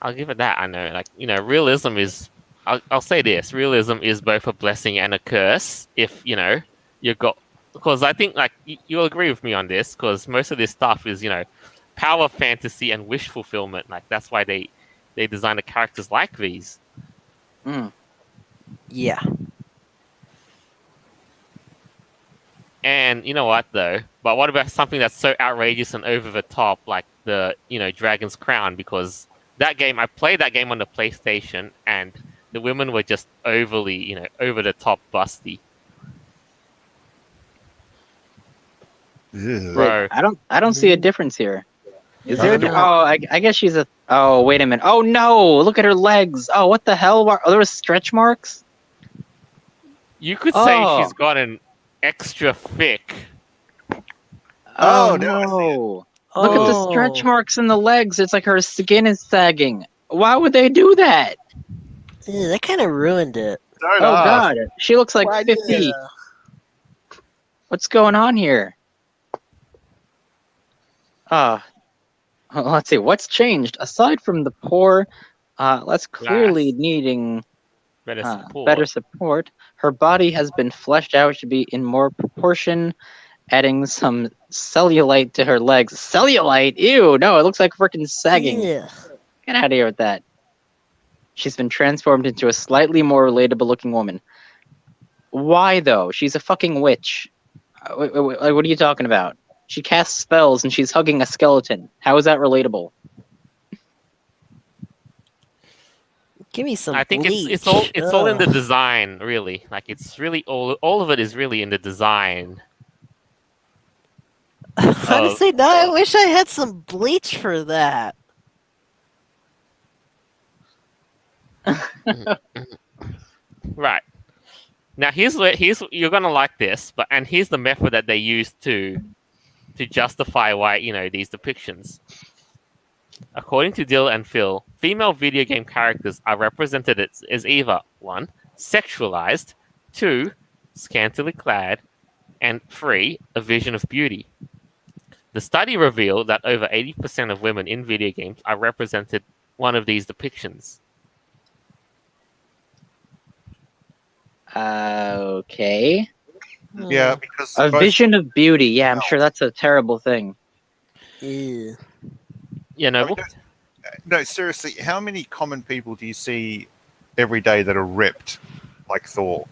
I'll give it that. I know, like, realism is. I'll say this: realism is both a blessing and a curse. If you got, because I think like you'll agree with me on this, because most of this stuff is power fantasy and wish fulfillment. Like that's why they design the characters like these. Mm. Yeah. And you know what though? But what about something that's so outrageous and over the top, like the Dragon's Crown? Because that game, I played that game on the PlayStation, and the women were just overly, over the top busty. Ew. Bro. I don't see a difference here. Is I there? don't Oh, I guess she's a. Oh, wait a minute. Oh no! Look at her legs. Oh, what the hell? Oh, there was stretch marks. You could say Oh. she's got an extra thick. Oh, Oh now I see no! Look at the Oh. stretch marks in the legs. It's like her skin is sagging. Why would they do that? Yeah, that kind of ruined it. Don't Oh ask. god, she looks like Why 50. yeah. What's going on here? let's see what's changed aside from the poor. Let's clearly Glass. needing Better support. better support. Her body has been fleshed out to be in more proportion, adding some cellulite to her legs. Cellulite? Ew! No, it looks like freaking sagging. Yeah. Get out of here with that. She's been transformed into a slightly more relatable looking woman. Why though? She's a fucking witch. Like, what are you talking about? She casts spells and she's hugging a skeleton. How is that relatable? Give me some I think bleach. it's all in the Ugh. design, really. Like it's really all of it is really in the design. Honestly, no, I wish I had some bleach for that. Right. Now here's you're gonna like this, and here's the method that they use to justify why these depictions. According to Dill and Phil, female video game characters are represented as either 1. Sexualized, 2. Scantily clad, and 3. A vision of beauty. The study revealed that over 80% of women in video games are represented one of these depictions. Okay. Yeah, because A both- vision of beauty. Yeah, I'm sure that's a terrible thing. Ew. Yeah, I Noble? mean, no, seriously, how many common people do you see every day that are ripped like Thor?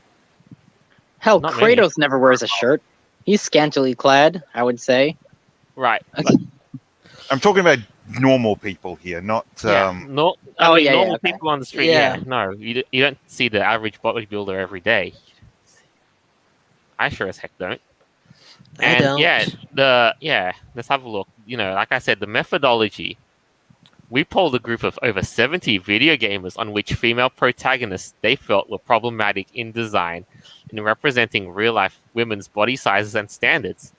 Hell, Not many. Kratos never wears a shirt. He's scantily clad, I would say. Right. I'm talking about normal people here, not No, Oh, yeah, normal okay. people on the street. Yeah. No, you don't see the average bodybuilder every day. I sure as heck don't. I don't. Let's have a look. Like I said, the methodology. We polled a group of over 70 video gamers on which female protagonists they felt were problematic in design in representing real-life women's body sizes and standards.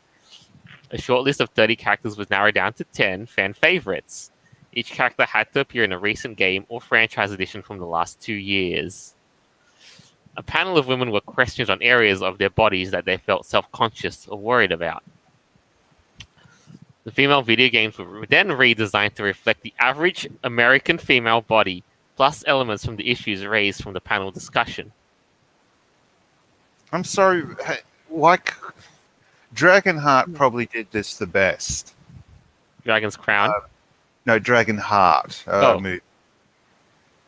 A short list of 30 characters was narrowed down to 10 fan favorites. Each character had to appear in a recent game or franchise edition from the last 2 years. A panel of women were questioned on areas of their bodies that they felt self-conscious or worried about. The female video games were then redesigned to reflect the average American female body, plus elements from the issues raised from the panel discussion. I'm sorry, like Dragonheart probably did this the best. Dragon's Crown. No, Dragonheart Oh. movie.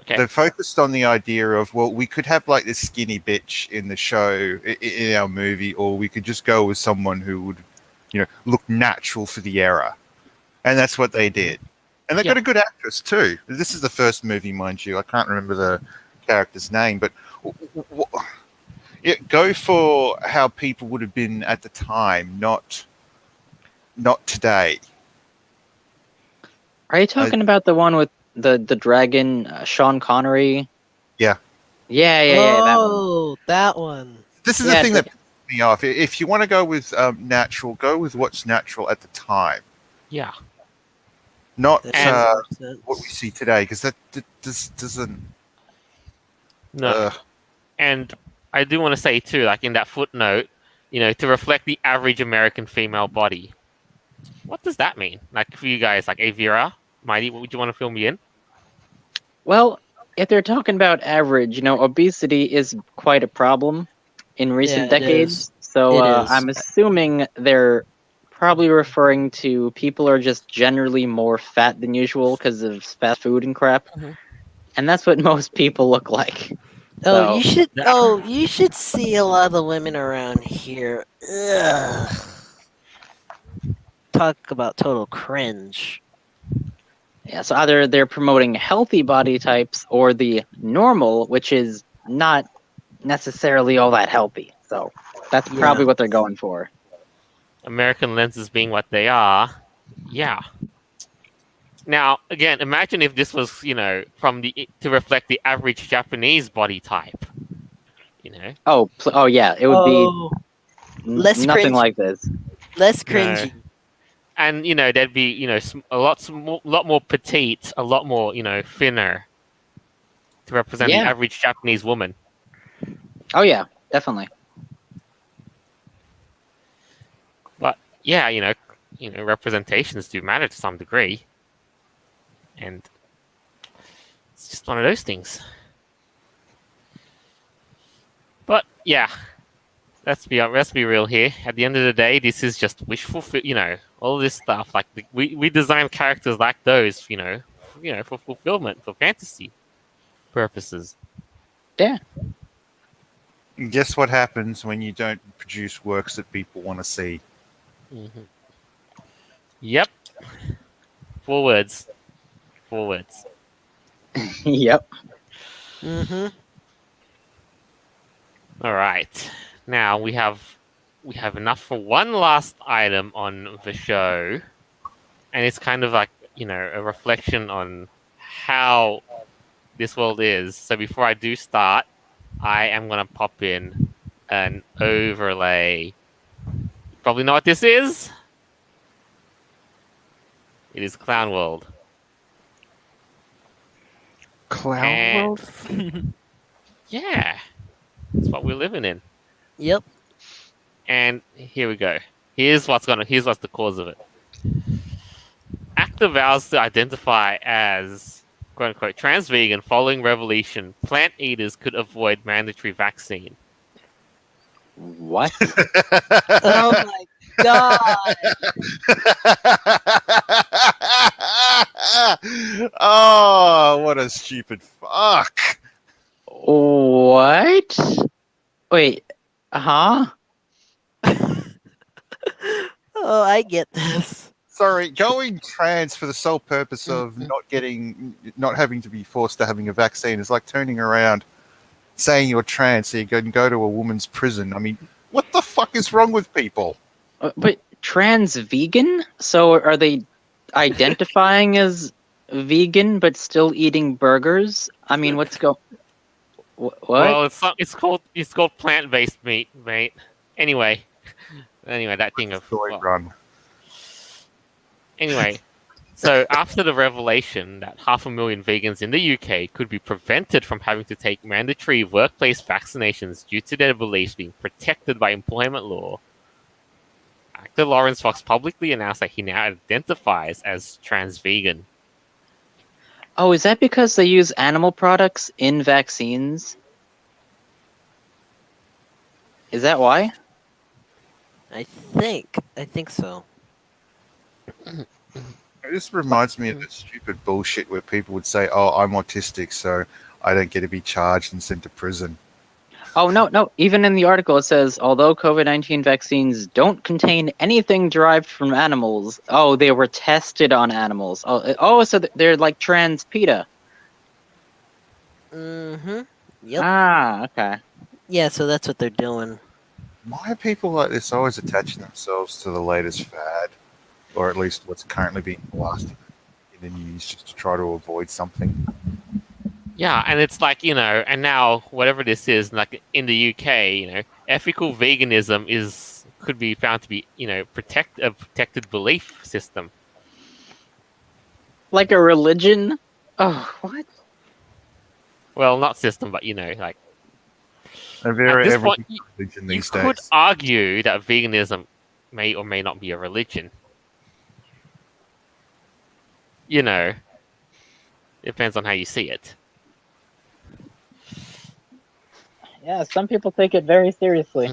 Okay. They focused on the idea of, well, we could have like this skinny bitch in the show, in our movie, or we could just go with someone who would, look natural for the era. And that's what they did. And they got a good actress too. This is the first movie, mind you. I can't remember the character's name, but go for how people would have been at the time, not today. Are you talking about the one with the dragon, Sean Connery? Yeah. Yeah, that one. Oh, that one. This is Yeah, the thing it's that pisses me off. If you want to go with natural, go with what's natural at the time, Yeah. not That And- makes more sense. what we see today, because that doesn't. No. And I do want to say too, like in that footnote, to reflect the average American female body. What does that mean? Like for you guys, like Avira, Mighty, what would you want to fill me in? Well, if they're talking about average, obesity is quite a problem in recent Yeah, it decades. is. So It is. I'm assuming they're probably referring to people are just generally more fat than usual because of fast food and crap. Mhm. And that's what most people look like. Oh, So- you should. Oh, you should see a lot of the women around here. Ugh. Talk about total cringe. Yeah, so either they're promoting healthy body types or the normal, which is not necessarily all that healthy. So that's Yeah. probably what they're going for. American lenses being what they are. Yeah. Now, again, imagine if this was, to reflect the average Japanese body type. Oh yeah, it would Oh, be less nothing cringy. like this. less cringy. And there'd be a lot more petite, a lot more thinner to represent Yeah. the average Japanese woman. Oh yeah, definitely. But yeah, representations do matter to some degree. and it's just one of those things. But yeah, let's be real here. At the end of the day, this is just wishful, all this stuff. Like we design characters like those, for fulfillment, for fantasy purposes. Yeah. And guess what happens when you don't produce works that people want to see? Mm-hmm. Yep. 4 words. 4 words. Yep. Mm-hmm. All right. Now we have enough for one last item on the show, and it's kind of like a reflection on how this world is. So before I do start, I am gonna pop in an overlay. You probably know what this is. It is Clown World. Clown And- World? Yeah, that's what we're living in. Yep. And here we go. Here's what's the cause of it. Actor vows to identify as quote unquote trans vegan following revelation plant eaters could avoid mandatory vaccine. What? Oh my god. Oh, what a stupid fuck. What? Wait. Huh? Oh, I get this. Sorry, going trans for the sole purpose of not having to be forced to having a vaccine is like turning around, saying you're trans so you can go to a woman's prison. I mean, what the fuck is wrong with people? But trans vegan? So are they identifying as vegan but still eating burgers? I mean, what's go? What? Well, it's called plant-based meat, mate. Anyway, that thing of Story run. Anyway, so after the revelation that 500,000 vegans in the UK could be prevented from having to take mandatory workplace vaccinations due to their beliefs being protected by employment law, actor Lawrence Fox publicly announced that he now identifies as trans vegan. Oh, is that because they use animal products in vaccines? Is that why? I think so. This reminds me of the stupid bullshit where people would say, "Oh, I'm autistic, so I don't get to be charged and sent to prison." Oh, no. Even in the article, it says, although COVID-19 vaccines don't contain anything derived from animals, they were tested on animals. So they're like trans PETA. Mm-hmm. Yep. Ah, okay. Yeah, so that's what they're doing. Why are people like this always attaching themselves to the latest fad, or at least what's currently being blasted in the news, just to try to avoid something? Yeah, and it's like, and now whatever this is, like in the UK, ethical veganism could be found to be, a protected belief system. Like a religion? Oh, what? Well, not system, but like A very this every point, religion you these could days. argue that veganism may or may not be a religion. Depends on how you see it. Yeah, some people take it very seriously.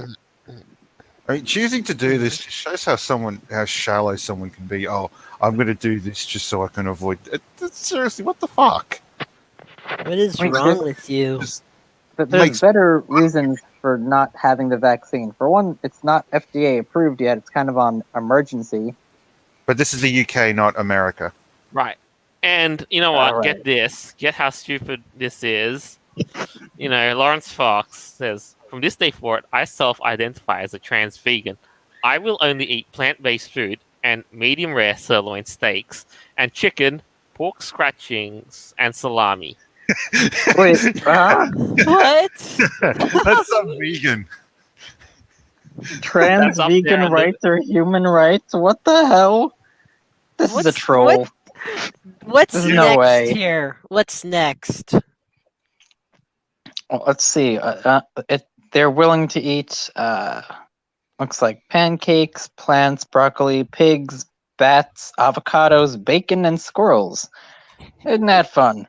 I mean, choosing to do this just shows how shallow someone can be. Oh, I'm going to do this just so I can avoid it. Seriously, what the fuck? What is Wait, wrong with you? Just But there's Makes- better reasons for not having the vaccine. For one, it's not FDA approved yet. It's kind of on emergency. But this is the UK, not America. Right. And you know what? Alright. Get this. Get how stupid this is. Lawrence Fox says, "From this day forward, I self-identify as a trans vegan. I will only eat plant-based food and medium rare sirloin steaks and chicken, pork scratchings, and salami." Wait, What? That's not vegan. trans That's up vegan there. rights are human rights? What the hell? This is a What's- troll. What's There's next no way. here? What's next? Well, let's see. They're willing to eat, looks like pancakes, plants, broccoli, pigs, bats, avocados, bacon, and squirrels. Isn't that fun?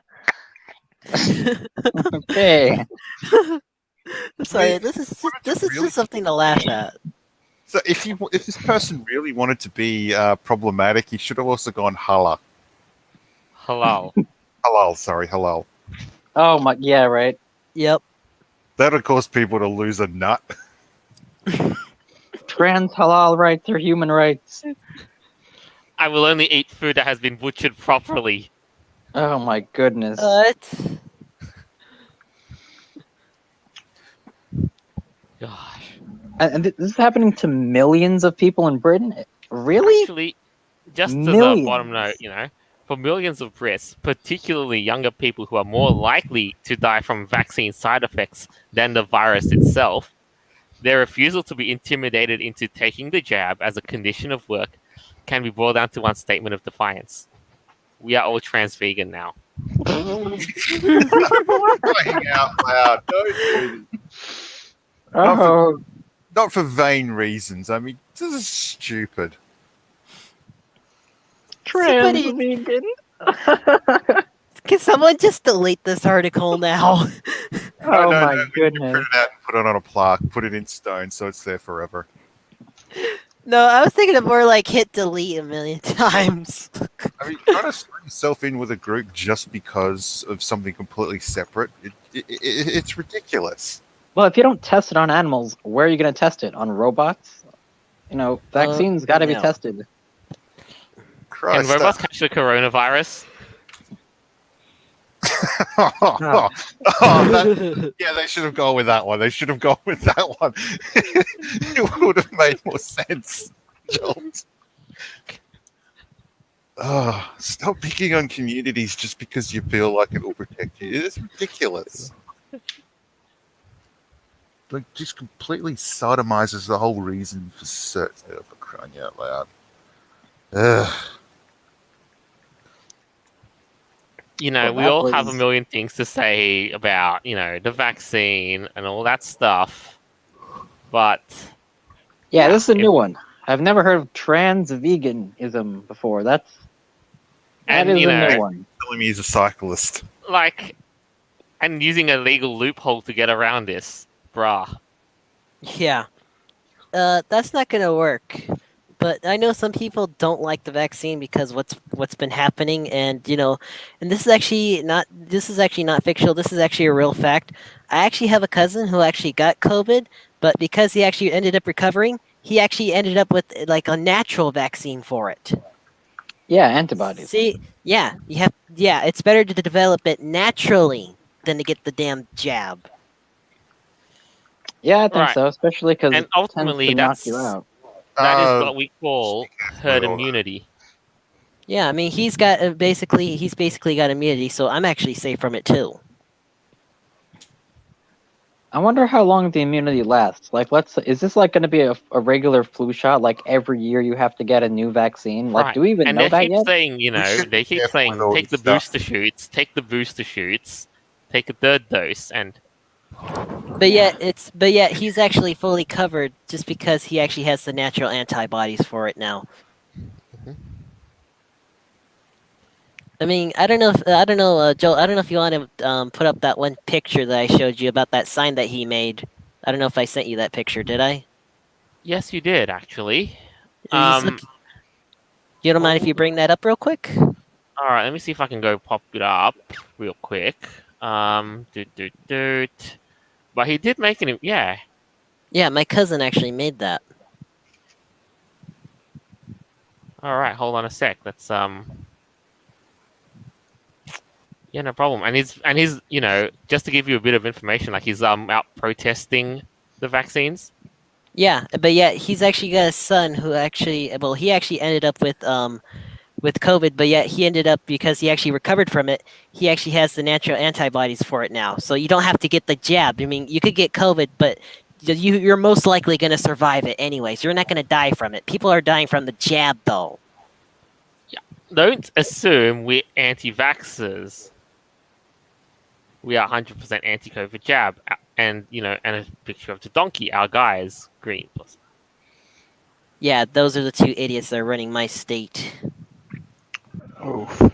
Okay. I'm sorry, Wait, this is just, wanted to this is really- just something to laugh at. So if this person really wanted to be problematic, he should have also gone halal. Halal. Halal, sorry, halal. Oh my, yeah, right. Yep. That would cause people to lose a nut. Trans halal rights are human rights. I will only eat food that has been butchered properly. Oh my goodness. What? Gosh. And this is happening to millions of people in Britain. Really? Actually, just as a Millions. bottom note, for millions of Brits, particularly younger people who are more likely to die from vaccine side effects than the virus itself, their refusal to be intimidated into taking the jab as a condition of work can be boiled down to one statement of defiance. We are all trans vegan now. Crying out loud. Don't do this. Oh, Not for vain reasons. I mean, this is stupid. trans Somebody- vegan. Can someone just delete this article now? Oh No, my we goodness. print it out and put it on a plaque, put it in stone so it's there forever. No, I was thinking of more like hit delete a million times. I mean, trying to screw yourself in with a group just because of something completely separate, it's ridiculous. Well, if you don't test it on animals, where are you going to test it? On robots? Vaccines got to be no. tested. Can Christ. robots catch the coronavirus? Yeah, they should have gone with that one. They should have gone with that one. It would have made more sense. Jolt. Stop picking on communities just because you feel like it will protect you. It's ridiculous. Like, just completely sodomizes the whole reason for search, for crying out loud. Ugh. Well, We that all have a was- million things to say about, the vaccine and all that stuff. But Yeah, this is a if- new one. I've never heard of trans veganism before. That And, is a new one. Telling me he's a cyclist. and using a legal loophole to get around this, brah. Yeah. That's not gonna work. But I know some people don't like the vaccine because what's been happening, and and this is actually not fictional. This is actually a real fact. I actually have a cousin who actually got COVID, but because he actually ended up recovering, he actually ended up with like a natural vaccine for it. Yeah, antibodies. See, yeah, it's better to develop it naturally than to get the damn jab. Yeah, I think Right. so, especially because And it tends ultimately, to knock you out. that is Uh, what we call herd immunity. Yeah, I mean he's got basically got immunity, so I'm actually safe from it too. I wonder how long the immunity lasts. Like, is this like going to be a regular flu shot? Like every year you have to get a new vaccine? Like, Right. do we even And know they that keep yet? saying, should they be keep careful saying, with all take the this stuff. booster shoots, take a third dose, and But yet he's actually fully covered just because he actually has the natural antibodies for it now. Mhm. I mean, Joel. I don't know if you want to put up that one picture that I showed you about that sign that he made. I don't know if I sent you that picture. Did I? yes, you did actually. Just look- you don't mind if you bring that up real quick? All right, let me see if I can go pop it up real quick. But he did make it. Yeah. Yeah, my cousin actually made that. All right, hold on a sec. Let's Yeah, no problem. And he's just to give you a bit of information, like he's out protesting the vaccines. Yeah, but yet he's actually got a son who he actually ended up with COVID, but yet he ended up, because he actually recovered from it, he actually has the natural antibodies for it now. So you don't have to get the jab. I mean, you could get COVID, but you're most likely going to survive it anyways. You're not going to die from it. People are dying from the jab, though. Don't assume we're anti-vaxxers. We are 100% anti-COVID jab, and and a picture of the donkey, our guys, green plus. Yeah, those are the two idiots that are running my state. Oh.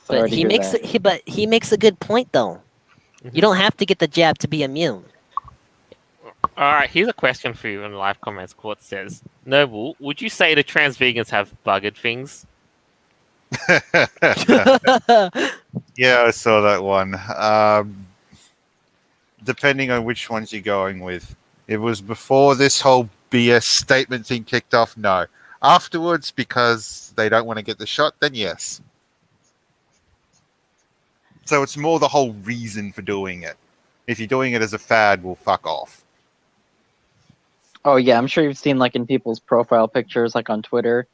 Sorry But to he hear makes that. he makes a good point though. Mhm. You don't have to get the jab to be immune. All right, here's a question for you in the live comments. Court says, Noble, would you say the trans vegans have buggered things? Yeah, I saw that one. Depending on which ones you're going with. It was before this whole BS statement thing kicked off. No. Afterwards, because they don't want to get the shot, then yes. So it's more the whole reason for doing it. If you're doing it as a fad, well, fuck off. Oh yeah, I'm sure you've seen like in people's profile pictures, like on Twitter.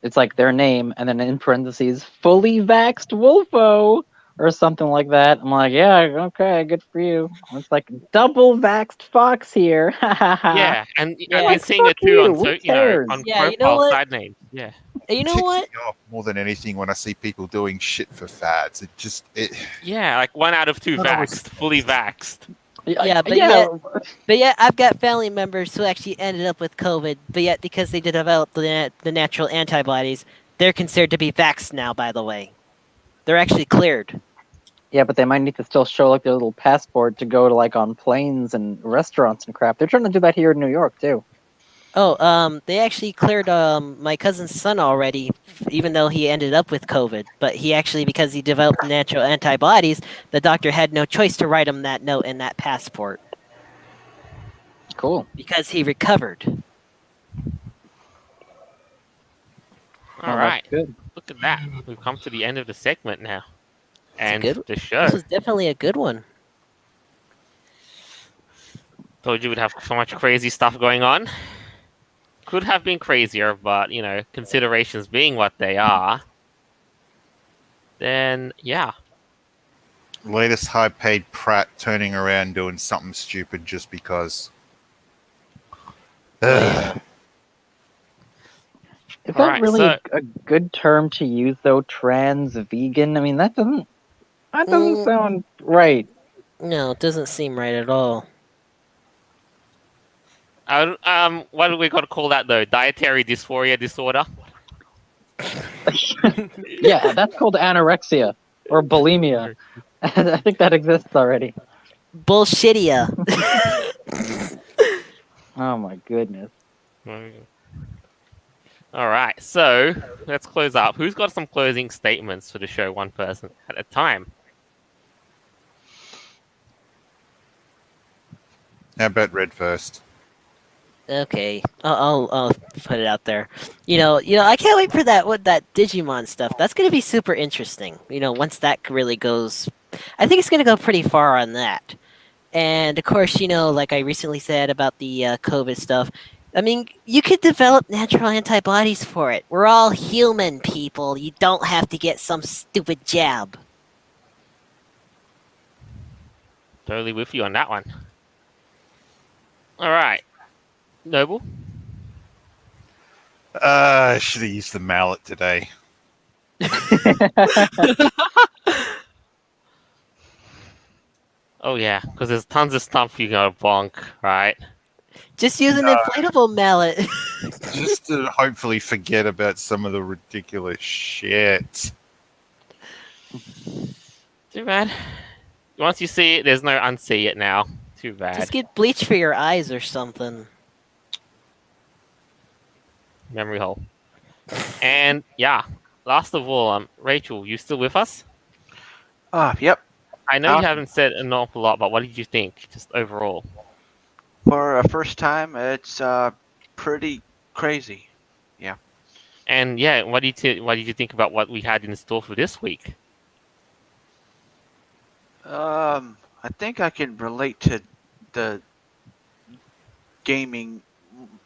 It's like their name and then in parentheses, fully vaxxed Wolfo or something like that. I'm like, yeah, okay, good for you. It's like double vaxxed Fox here. Ha ha ha. Yeah, and I've Yeah. been Like, seeing fuck it too on, you. Who you know, cares? on Yeah, you know profile what? side names. Yeah. And you know Ticks what? me off more than anything when I see people doing shit for fads. It Yeah, like 1 out of 2 Not always- vaxxed, fully vaxxed. Yeah, but yet I've got family members who actually ended up with COVID, but yet because they developed the natural antibodies, they're considered to be vaxxed now. By the way, they're actually cleared. yeah, but they might need to still show like their little passport to go to like on planes and restaurants and crap. They're trying to do that here in New York too. Oh, they actually cleared my cousin's son already, even though he ended up with COVID. But he actually, because he developed natural antibodies, the doctor had no choice to write him that note and that passport Cool. because he recovered. All Well, right, that's good. look at that. We've come to the end of the segment now. And good- the show. This was definitely a good one. Told you we'd have so much crazy stuff going on. Could have been crazier, but, you know, considerations being what they are, then, yeah. latest high-paid Pratt turning around doing something stupid just because. Yeah. Is that Alright, really so- a good term to use though? Trans vegan. I mean, that doesn't sound right. No, it doesn't seem right at all. What do we got to call that though? Dietary dysphoria disorder. Yeah, that's called anorexia or bulimia. I think that exists already. Bullshitia. Oh my goodness. All right, so let's close up. Who's got some closing statements for the show? One person at a time. How about Red first? Okay, I'll put it out there. You know, I can't wait for that Digimon stuff. That's gonna be super interesting. You know, once that really goes, I think it's gonna go pretty far on that. And of course, you know, like I recently said about the COVID stuff. I mean, you could develop natural antibodies for it. We're all human people. You don't have to get some stupid jab. Totally with you on that one. All right, Noble. I should have used the mallet today. Oh yeah, because there's tons of stuff you gotta bonk, right? Just use an inflatable mallet. Just to hopefully forget about some of the ridiculous shit. Too bad. Once you see it, there's no unsee it now. Too bad. Just get bleach for your eyes or something. Memory hole. And yeah, last of all, Rachel, you still with us? Yep. I know you Um, haven't said an awful lot, but what did you think, just overall? For a first time, it's pretty crazy. And yeah, what did you think about what we had in store for this week? I think I can relate to the gaming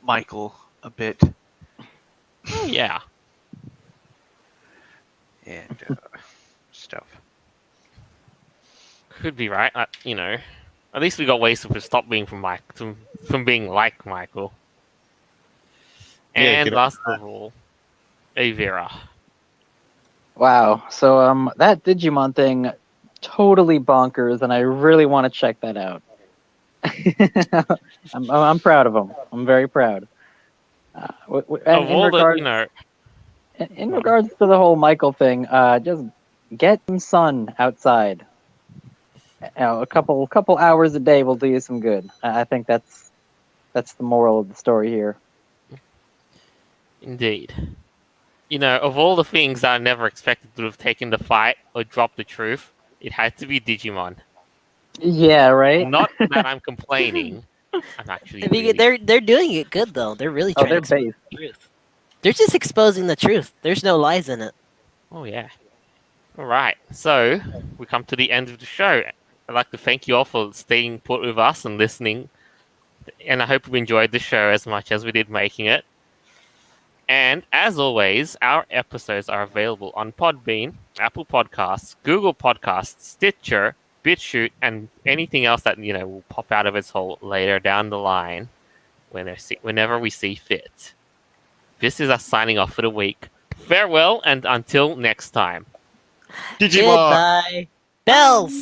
Michael a bit, Oh, yeah, and stuff. could be right. You know, at least we got ways to stop being from being like Michael. Yeah, And get last of all, Avira. Wow. So that Digimon thing totally bonkers, and I really want to check that out. I'm proud of him. I'm very proud. And Of all the, you know, in regards to the whole Michael thing, just Get some sun outside. A couple hours a day will do you some good. I think that's the moral of the story here. Indeed. You know, of all the things that I never expected to have taken the fight or dropped the truth, it had to be Digimon. Yeah, right. Not that I'm complaining. I'm actually I mean, really. they're doing it good though. They're really Oh, trying to they're expose based. the truth. They're just exposing the truth. There's no lies in it. Oh, yeah. All right. So, we come to the end of the show. I'd like to thank you all for staying put with us and listening. And I hope you enjoyed the show as much as we did making it. And as always, our episodes are available on Podbean, Apple Podcasts, Google Podcasts, Stitcher, BitChute, and anything else that will pop out of its hole later down the line whenever we see fit. This is us signing off for the week. Farewell, and until next time. Digimon. Goodbye. Bells.